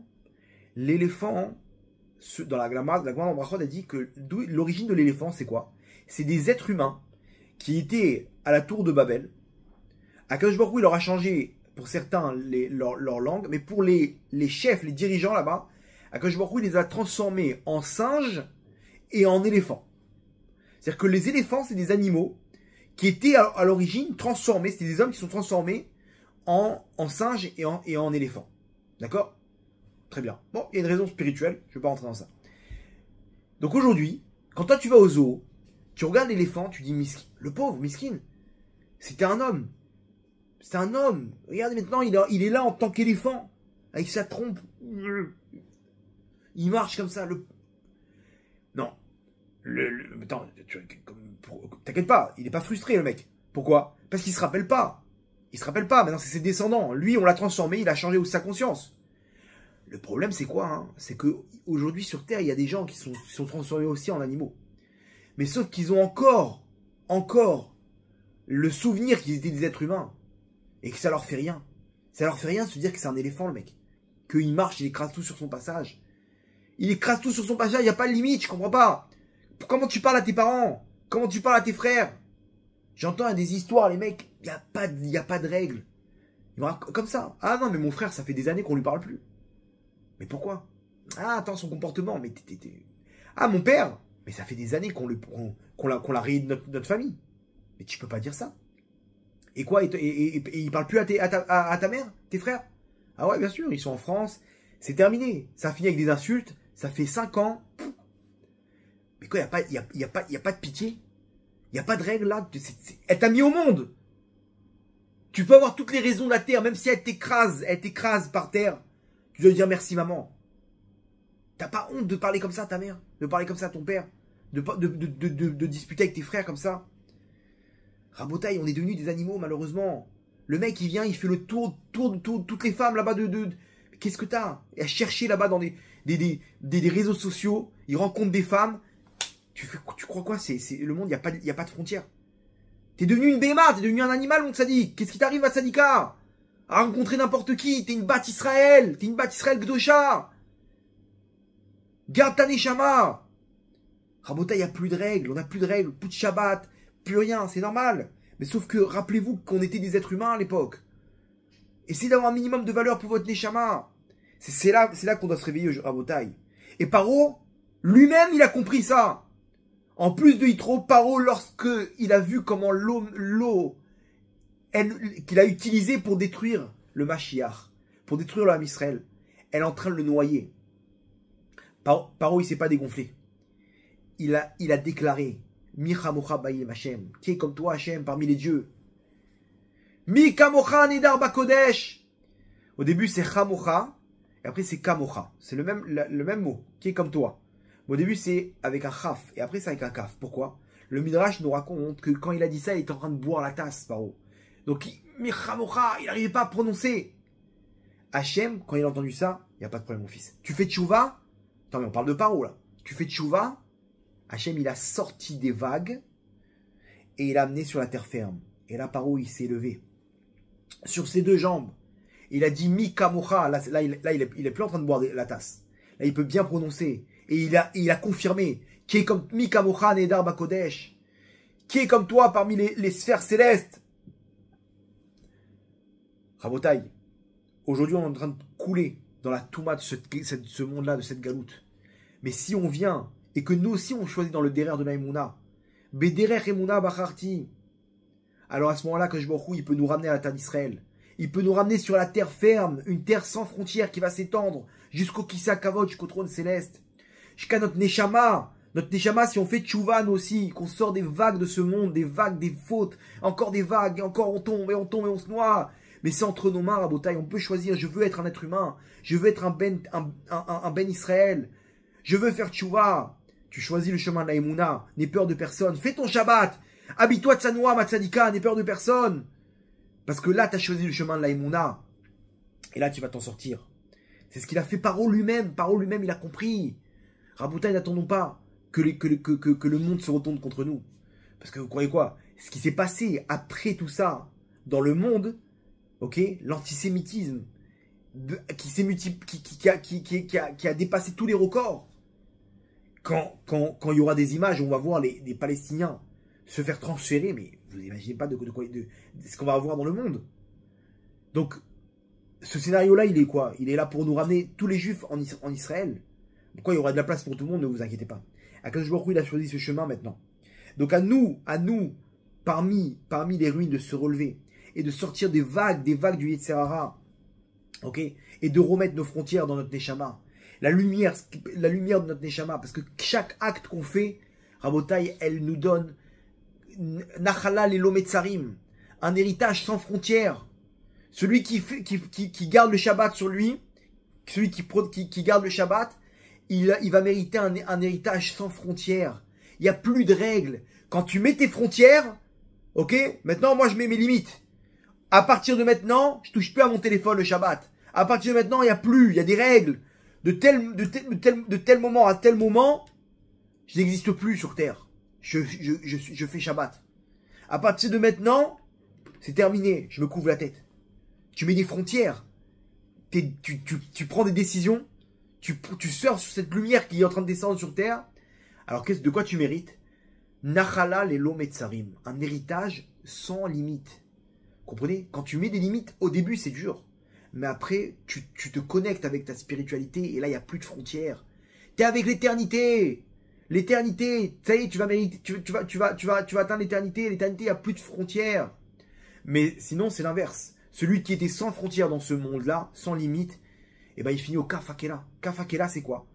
[SPEAKER 1] dans la Gemara Brachot a dit que l'origine de l'éléphant c'est quoi? C'est des êtres humains qui étaient à la tour de Babel. Akadosh Baruch Hu, il leur a changé pour certains leur langue, mais pour les chefs, les dirigeants là-bas, Akadosh Baruch Hu, il les a transformés en singes et en éléphants. C'est-à-dire que les éléphants, c'est des animaux qui étaient à l'origine transformés, c'était des hommes qui sont transformés en singes et en éléphants. D'accord? Très bien. Bon, il y a une raison spirituelle, je ne vais pas rentrer dans ça. Donc aujourd'hui, quand toi tu vas au zoo, tu regardes l'éléphant, tu dis miskin. Le pauvre, miskin, c'était un homme. C'est un homme. Regarde maintenant, il est là en tant qu'éléphant, avec sa trompe. Il marche comme ça. Non. Attends, t'inquiète pas, il n'est pas frustré le mec. Pourquoi? Parce qu'il se rappelle pas. Il se rappelle pas, maintenant c'est ses descendants. Lui, on l'a transformé, il a changé aussi sa conscience. Le problème, c'est quoi hein? C'est qu'aujourd'hui sur Terre, il y a des gens qui sont transformés aussi en animaux. Mais sauf qu'ils ont encore le souvenir qu'ils étaient des êtres humains. Et que ça leur fait rien. Ça leur fait rien de se dire que c'est un éléphant, le mec. Qu'il marche, il écrase tout sur son passage. Il écrase tout sur son passage, il n'y a pas de limite, je comprends pas. Comment tu parles à tes parents? Comment tu parles à tes frères? J'entends des histoires, les mecs, il n'y a pas de règles. Comme ça. Ah non, mais mon frère, ça fait des années qu'on lui parle plus. Mais pourquoi? Ah, attends, son comportement, mais Ah, mon père, mais ça fait des années qu'on l'a rayé de notre famille. Mais tu peux pas dire ça. Et quoi, et il parle plus à ta mère, tes frères? Ah ouais, bien sûr, ils sont en France. C'est terminé. Ça finit avec des insultes. Ça fait 5 ans. Mais quoi, il n'y a pas de pitié? Il n'y a pas de règle là? Elle t'a mis au monde. Tu peux avoir toutes les raisons de la terre, même si elle t'écrase par terre. Tu dois lui dire merci maman. T'as pas honte de parler comme ça à ta mère? De parler comme ça à ton père? De disputer avec tes frères comme ça? Rabotaille, on est devenus des animaux malheureusement. Le mec il vient, il fait le tour de toutes les femmes là-bas Qu'est-ce que t'as? Et à chercher là-bas dans des réseaux sociaux, il rencontre des femmes. Tu crois quoi? C'est le monde, il n'y a pas de frontières. T'es devenu une béma, t'es devenu un animal, mon sadique. Qu'est-ce qui t'arrive à Sadika? À rencontrer n'importe qui. T'es une bat Israël. T'es une bat Israël Gdosha. Garde ta neshama. Rabota, il n'y a plus de règles. On n'a plus de règles. Plus de Shabbat. Plus rien. C'est normal. Mais sauf que, rappelez-vous qu'on était des êtres humains à l'époque. Essayez d'avoir un minimum de valeur pour votre neshama. C'est là qu'on doit se réveiller, Rabotaï. Et Paro, lui-même, il a compris ça. En plus de Yitro, Paro, lorsque il a vu comment l'eau qu'il a utilisée pour détruire le Mashiach, pour détruire l'âme Israël, elle est en train de le noyer. Paro, il s'est pas dégonflé. Il a déclaré, Mi chamocha bayim Hashem, qui est comme toi Hashem parmi les dieux. Mi kamocha nidar bakodesh. Au début c'est chamocha, et après c'est kamocha. C'est le même mot, qui est comme toi. Au début, c'est avec un chaf, et après, c'est avec un kaf. Pourquoi? Le Midrash nous raconte que quand il a dit ça, il était en train de boire la tasse, Paro. Donc, il n'arrivait pas à prononcer. Hachem, quand il a entendu ça, il n'y a pas de problème, mon fils. Tu fais tchouva? Attends, mais on parle de Paro, là. Tu fais tchouva? Hachem, il a sorti des vagues, et il l'a amené sur la terre ferme. Et là, Paro, il s'est levé. Sur ses deux jambes. Il a dit Mi kamocha. Là, il est plus en train de boire la tasse. Là, il peut bien prononcer. Et il a confirmé, qui est comme Mikamocha Nedar Bakodesh, qui est comme toi parmi les sphères célestes. Rabotaï, aujourd'hui on est en train de couler dans la touma de ce monde-là, de cette galoute. Mais si on vient, et que nous aussi on choisit dans le derer de la Emouna, Bederer Emouna Bacharti, alors à ce moment-là, que il peut nous ramener à la terre d'Israël. Il peut nous ramener sur la terre ferme, une terre sans frontières qui va s'étendre jusqu'au Kissa Kavod, jusqu'au trône céleste. Jusqu'à notre Neshama, si on fait tchouva nous aussi, qu'on sort des vagues de ce monde, des vagues, des fautes, encore des vagues, et encore on tombe, et on se noie. Mais c'est entre nos mains, Rabotaï, on peut choisir, je veux être un être humain, je veux être un ben Israël, je veux faire tchouva. Tu choisis le chemin de la Emouna, n'aie peur de personne, fais ton Shabbat, habille-toi de Sanoua, Matzadika, n'aie peur de personne. Parce que là, tu as choisi le chemin de la Emouna, et là, tu vas t'en sortir. C'est ce qu'il a fait Paro lui-même, il a compris. Raboutaï, n'attendons pas que le monde se retourne contre nous. Parce que vous croyez quoi? Ce qui s'est passé après tout ça dans le monde, ok, l'antisémitisme qui a dépassé tous les records. Quand il y aura des images où on va voir les Palestiniens se faire transférer, mais vous n'imaginez pas de ce qu'on va avoir dans le monde. Donc, ce scénario-là, il est quoi? Il est là pour nous ramener tous les Juifs en Israël. Pourquoi il y aura de la place pour tout le monde, ne vous inquiétez pas. Akadosh Baruch Hu, il a choisi ce chemin maintenant. Donc à nous, parmi les ruines, de se relever et de sortir des vagues du Yetzer Hara, ok, et de remettre nos frontières dans notre Neshama. La lumière de notre Neshama, parce que chaque acte qu'on fait, Rabotaï, elle nous donne Nachala Lelo Metzarim, un héritage sans frontières. Celui qui garde le Shabbat sur lui, celui qui garde le Shabbat, il va mériter un héritage sans frontières. Il n'y a plus de règles. Quand tu mets tes frontières, ok, maintenant moi je mets mes limites. À partir de maintenant, je touche plus à mon téléphone le Shabbat. À partir de maintenant, il y a des règles. De tel moment à tel moment, je n'existe plus sur Terre. Je fais Shabbat. À partir de maintenant, c'est terminé. Je me couvre la tête. Tu mets des frontières. Tu prends des décisions. Tu surfes sur cette lumière qui est en train de descendre sur Terre. Alors de quoi tu mérites? Nachala lelo metzarim, un héritage sans limite. Comprenez? Quand tu mets des limites, au début c'est dur. Mais après, tu te connectes avec ta spiritualité et là, il n'y a plus de frontières. Tu es avec l'éternité. L'éternité, ça y est, tu vas atteindre l'éternité. L'éternité, il n'y a plus de frontières. Mais sinon, c'est l'inverse. Celui qui était sans frontières dans ce monde-là, sans limite, eh ben, il finit au Kafakela. Kafakela, c'est quoi?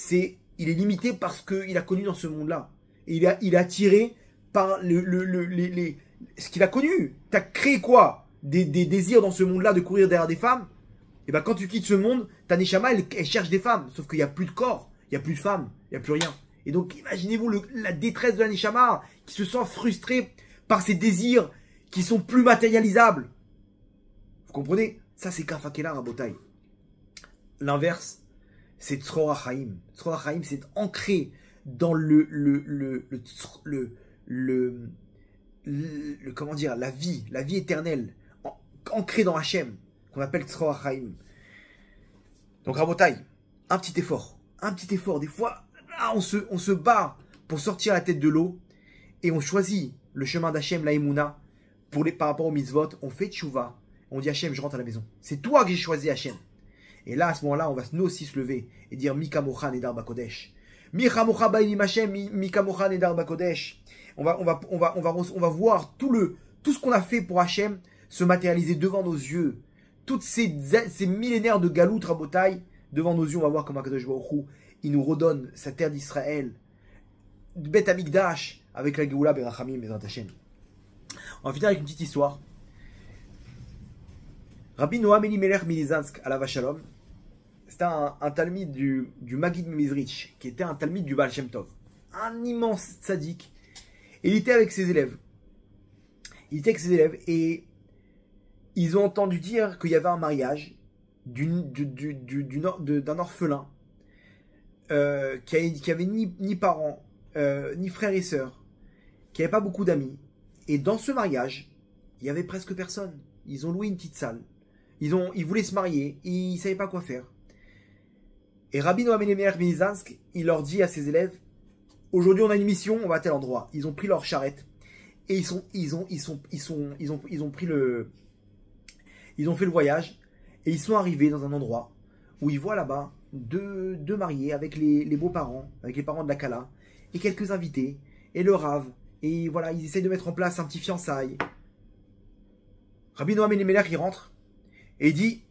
[SPEAKER 1] Il est limité parce qu'il a connu dans ce monde-là. Et il est attiré par ce qu'il a connu. Tu as créé quoi? Des désirs dans ce monde-là de courir derrière des femmes. Et ben quand tu quittes ce monde, ta Neshama, elle cherche des femmes. Sauf qu'il n'y a plus de corps, il n'y a plus de femmes, il n'y a plus rien. Et donc, imaginez-vous la détresse de la Neshama qui se sent frustrée par ses désirs qui sont plus matérialisables. Vous comprenez? Ça, c'est Kafakela Rabotai. L'inverse, c'est Tzror HaChaim. Tzror HaChaim, c'est ancré dans comment dire, la vie éternelle, ancré dans Hachem, qu'on appelle Tzror HaChaim. Donc Rabotai, un petit effort. Des fois, là, on se bat pour sortir la tête de l'eau et on choisit le chemin d'Hachem, la Emouna, par rapport aux mitzvot. On fait tchouva, on dit Hachem, je rentre à la maison. C'est toi que j'ai choisi, Hachem. Et là, à ce moment-là, on va nous aussi se lever et dire Mika Mocha Nedar Bakodesh. Mika Mocha Baïlim Hachem, Mika Mocha Nedar Bakodesh. On va voir tout ce qu'on a fait pour Hachem se matérialiser devant nos yeux. Toutes ces millénaires de galout Rabotai, devant nos yeux, on va voir comment Akadosh Baruch Hu, il nous redonne sa terre d'Israël, Bet Amikdash, avec la Geoula Berachamim, Bezrat Hachem. On va finir avec une petite histoire. Rabbi Noam Elimelech Milizansk à la Vachalom, c'était un talmide du Maggid Mizrich, qui était un talmide du Baal Shem Tov. Un immense tzaddik. Et il était avec ses élèves. Et ils ont entendu dire qu'il y avait un mariage d'un orphelin qui avait ni parents, ni frères et sœurs, qui n'avait pas beaucoup d'amis. Et dans ce mariage, il y avait presque personne. Ils ont loué une petite salle. Ils voulaient se marier, ils ne savaient pas quoi faire. Et Rabbi Noam Elimelech Milizansk, il leur dit à ses élèves, aujourd'hui on a une mission, on va à tel endroit. Ils ont pris leur charrette et ils ont fait le voyage et ils sont arrivés dans un endroit où ils voient là-bas deux mariés avec les beaux-parents, avec les parents de la Kala et quelques invités et le Rav. Et voilà, ils essayent de mettre en place un petit fiançailles. Rabbi Noam Elimelech, il rentre et il dit,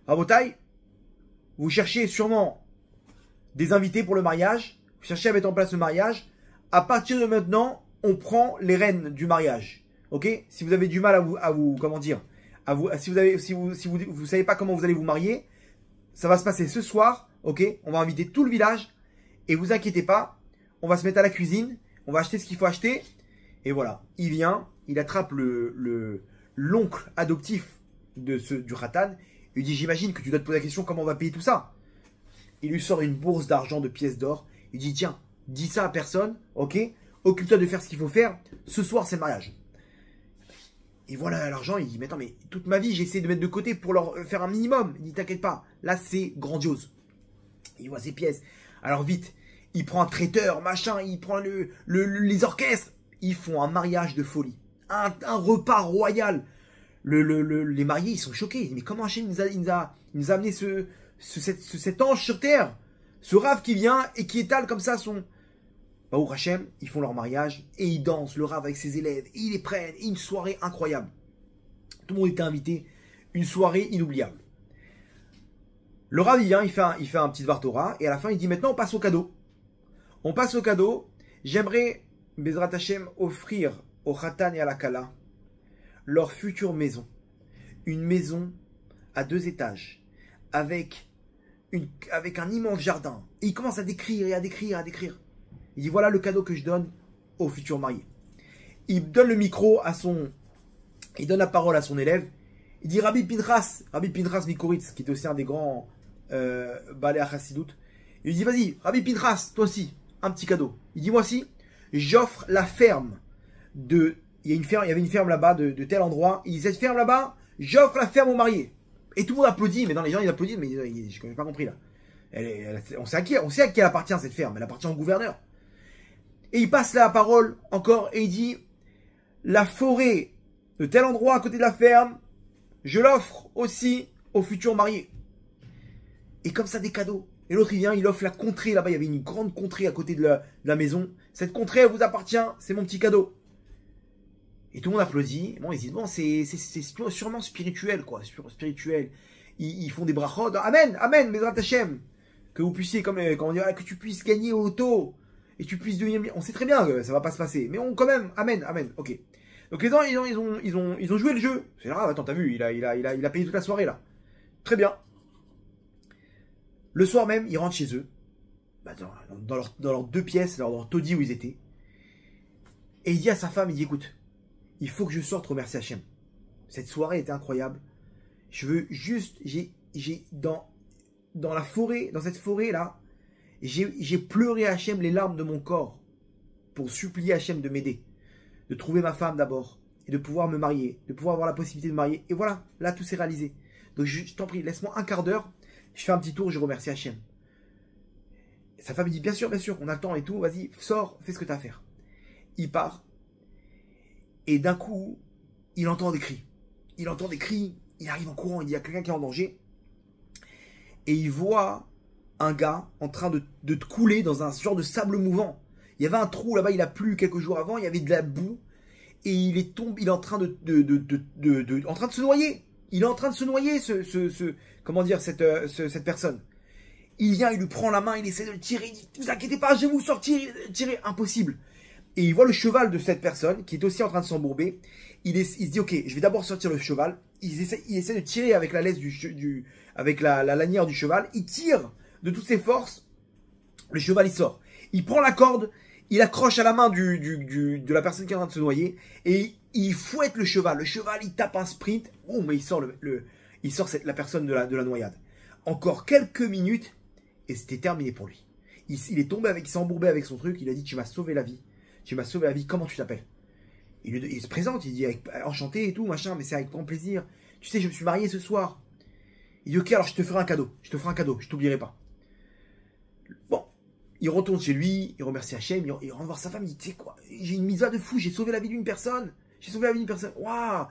[SPEAKER 1] Rabotai, vous cherchez sûrement des invités pour le mariage, vous cherchez à mettre en place le mariage. À partir de maintenant, on prend les rênes du mariage. Ok? Si vous avez du mal si vous savez pas comment vous allez vous marier, ça va se passer ce soir. Ok? On va inviter tout le village et vous inquiétez pas, on va se mettre à la cuisine, on va acheter ce qu'il faut acheter et voilà. Il vient, il attrape l'oncle adoptif du Khatan. Il lui dit, j'imagine que tu dois te poser la question comment on va payer tout ça. Il lui sort une bourse d'argent, de pièces d'or. Il dit, tiens, dis ça à personne, ok? Occupe-toi de faire ce qu'il faut faire. Ce soir, c'est le mariage. Et voilà l'argent. Il dit, mais attends, mais toute ma vie, j'ai essayé de mettre de côté pour leur faire un minimum. Il dit, t'inquiète pas, là, c'est grandiose. Il voit ses pièces. Alors vite, il prend un traiteur, machin, il prend les orchestres. Ils font un mariage de folie. Un repas royal. Les mariés, ils sont choqués. Ils disent, mais comment Hachem nous a amené cet ange sur terre, ce Rav qui vient et qui étale comme ça son... Baruch Hachem, ils font leur mariage et ils dansent, le Rav avec ses élèves, et ils les prennent, et une soirée incroyable. Tout le monde était invité, une soirée inoubliable. Le Rav, il vient, il fait un petit Dvar Torah, et à la fin, il dit, maintenant, on passe au cadeau. On passe au cadeau. J'aimerais, Bezrat Hachem, offrir au Khatan et à la Kala leur future maison. Une maison à 2 étages, avec un immense jardin. Et il commence à décrire et à décrire. Il dit, voilà le cadeau que je donne au futur marié. Il donne le micro il donne la parole à son élève. Il dit, Rabbi Pinchas Mikoritz, qui était aussi un des grands Balei Chassidut. Il dit, vas-y, Rabbi Pinchas, toi aussi, un petit cadeau. Il dit, moi aussi, j'offre la ferme de... Il y avait une ferme là-bas de tel endroit. Il dit, cette ferme là-bas, j'offre la ferme aux mariés. Et tout le monde applaudit, mais dans les gens, ils applaudissent, mais je n'ai pas compris là. On sait à qui elle appartient cette ferme, elle appartient au gouverneur. Et il passe la parole encore et il dit, la forêt de tel endroit à côté de la ferme, je l'offre aussi aux futurs mariés. Et comme ça, des cadeaux. Et l'autre, il vient, il offre la contrée. Là-bas, il y avait une grande contrée à côté de la maison. Cette contrée, elle vous appartient. C'est mon petit cadeau. Et tout le monde applaudit. Bon, ils disent, bon, c'est sûrement spirituel, quoi. Spirituel. Ils font des brachot. Amen, amen, Bezrat Hashem. Que vous puissiez, comment dire, que tu puisses gagner au auto. Et tu puisses devenir... On sait très bien que ça va pas se passer. Mais quand même, amen, amen. Ok. Donc les gens, ils ont joué le jeu. C'est grave, attends, t'as vu, il a payé toute la soirée, là. Très bien. Le soir même, ils rentrent chez eux, dans leurs deux pièces, dans leur taudis où ils étaient. Et il dit à sa femme, il dit, écoute, il faut que je sorte remercier Hachem. Cette soirée était incroyable. Je veux juste, dans la forêt, dans cette forêt-là, j'ai pleuré à Hachem les larmes de mon corps pour supplier Hachem de m'aider, de trouver ma femme d'abord, et de pouvoir me marier, de pouvoir avoir la possibilité de me marier. Et voilà, là, tout s'est réalisé. Donc je t'en prie, laisse-moi un quart d'heure. Je fais un petit tour, je remercie Hachem. Et sa femme dit, bien sûr, on a le temps et tout, vas-y, sors, fais ce que tu as à faire. Il part. Et d'un coup, il entend des cris. Il arrive en courant, il dit, il y a quelqu'un qui est en danger. Et il voit un gars en train de couler dans un genre de sable mouvant. Il y avait un trou là-bas, il a plu quelques jours avant, il y avait de la boue. Et il est en train de se noyer. Il est en train de se noyer, comment dire, cette personne. Il vient, il lui prend la main, il essaie de le tirer, il dit, ne vous inquiétez pas, je vais vous sortir, tirer, impossible. Et il voit le cheval de cette personne, qui est aussi en train de s'embourber. Il se dit, ok, je vais d'abord sortir le cheval. Il essaie de tirer avec la laisse avec la lanière du cheval. Il tire de toutes ses forces. Le cheval, il sort. Il prend la corde, il accroche à la main de la personne qui est en train de se noyer. Et il fouette le cheval. Le cheval, il tape un sprint. Oh, mais il sort la personne de la noyade. Encore quelques minutes et c'était terminé pour lui. Il est tombé il s'est embourbé avec son truc. Il a dit, tu m'as sauvé la vie. Tu m'as sauvé la vie. Comment tu t'appelles? Il se présente. Il dit, enchanté et tout, machin, mais c'est avec grand plaisir. Tu sais, je me suis marié ce soir. Il dit, ok, alors je te ferai un cadeau. Je t'oublierai pas. Bon. Il retourne chez lui, il remercie Hachem, il rentre voir sa femme, il dit, tu sais quoi, j'ai une misère de fou, j'ai sauvé la vie d'une personne. Waouh,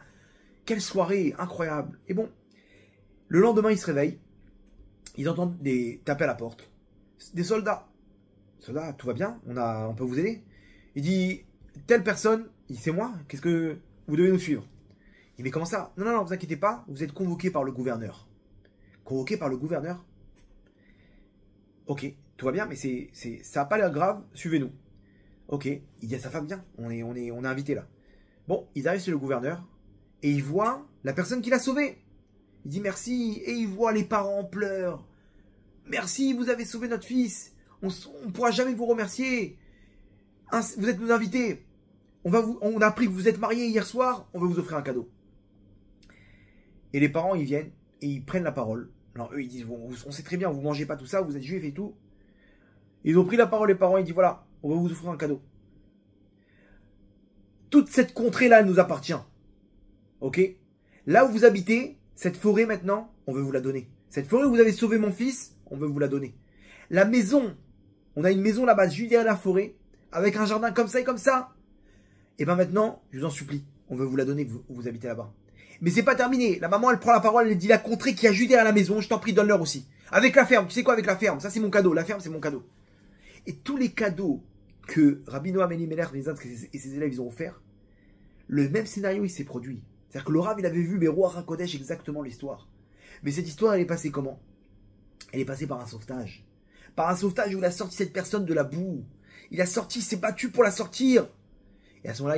[SPEAKER 1] quelle soirée, incroyable. Et bon, le lendemain, ils se réveillent, ils entendent taper à la porte. Des soldats. Soldats, tout va bien, on peut vous aider? Il dit, telle personne, il dit, c'est moi, qu'est-ce que vous devez nous suivre? Il dit, mais comment ça? Non, vous inquiétez pas, vous êtes convoqué par le gouverneur. Convoqué par le gouverneur? Ok. Tout va bien, mais ça n'a pas l'air grave, suivez-nous. Ok, il dit à sa femme, viens, on est invité là. Bon, ils arrivent chez le gouverneur, et ils voient la personne qui l'a sauvé. Il dit merci, et ils voient les parents en pleurs. Merci, vous avez sauvé notre fils. On ne pourra jamais vous remercier. Vous êtes nos invités. On a appris que vous êtes mariés hier soir, on veut vous offrir un cadeau. Et les parents, ils viennent, et ils prennent la parole. Alors eux, ils disent, bon, on sait très bien, vous mangez pas tout ça, vous êtes juifs et tout. Ils ont pris la parole, les parents, ils disent, voilà, on va vous offrir un cadeau. Toute cette contrée-là, elle nous appartient. Ok? Là où vous habitez, cette forêt maintenant, on veut vous la donner. Cette forêt où vous avez sauvé mon fils, on veut vous la donner. La maison, on a une maison là-bas, juste derrière la forêt, avec un jardin comme ça et comme ça. Et bien maintenant, je vous en supplie, on veut vous la donner, vous habitez là-bas. Mais c'est pas terminé. La maman, elle prend la parole, elle dit, la contrée qui a juste derrière la maison, je t'en prie, donne-leur aussi. Avec la ferme, tu sais quoi, avec la ferme, ça c'est mon cadeau, la ferme c'est mon cadeau. Et tous les cadeaux que Rabbi Noam Elimelech et ses élèves ils ont offerts, le même scénario il s'est produit. C'est-à-dire que le Rav il avait vu Beroua Hakodesh exactement l'histoire. Mais cette histoire elle est passée comment? Elle est passée par un sauvetage. Par un sauvetage où il a sorti cette personne de la boue. Il a sorti, il s'est battu pour la sortir. Et à ce moment-là,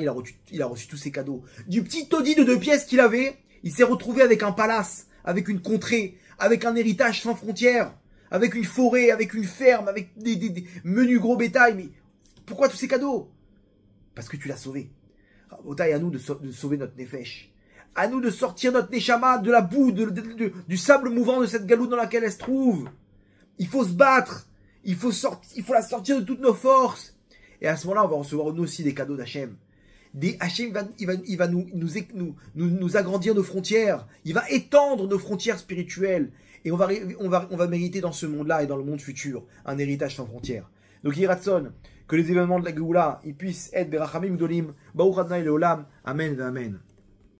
[SPEAKER 1] il a reçu tous ses cadeaux. Du petit taudis de 2 pièces qu'il avait, il s'est retrouvé avec un palace, avec une contrée, avec un héritage sans frontières. Avec une forêt, avec une ferme, avec des menus gros bétail. Mais pourquoi tous ces cadeaux? Parce que tu l'as sauvé. Rabotai, à nous de sauver notre nefesh. À nous de sortir notre neshama de la boue, du sable mouvant de cette galoute dans laquelle elle se trouve. Il faut se battre. Il faut la sortir de toutes nos forces. Et à ce moment-là, on va recevoir nous aussi des cadeaux d'Hachem. Hachem, il va nous agrandir nos frontières. Il va étendre nos frontières spirituelles. Et on va mériter dans ce monde-là et dans le monde futur un héritage sans frontières. Donc, Yiratson, que les événements de la Géoula, ils puissent être des Rachamim Gdolim, Baruch Adonai Leolam, Amen, Amen.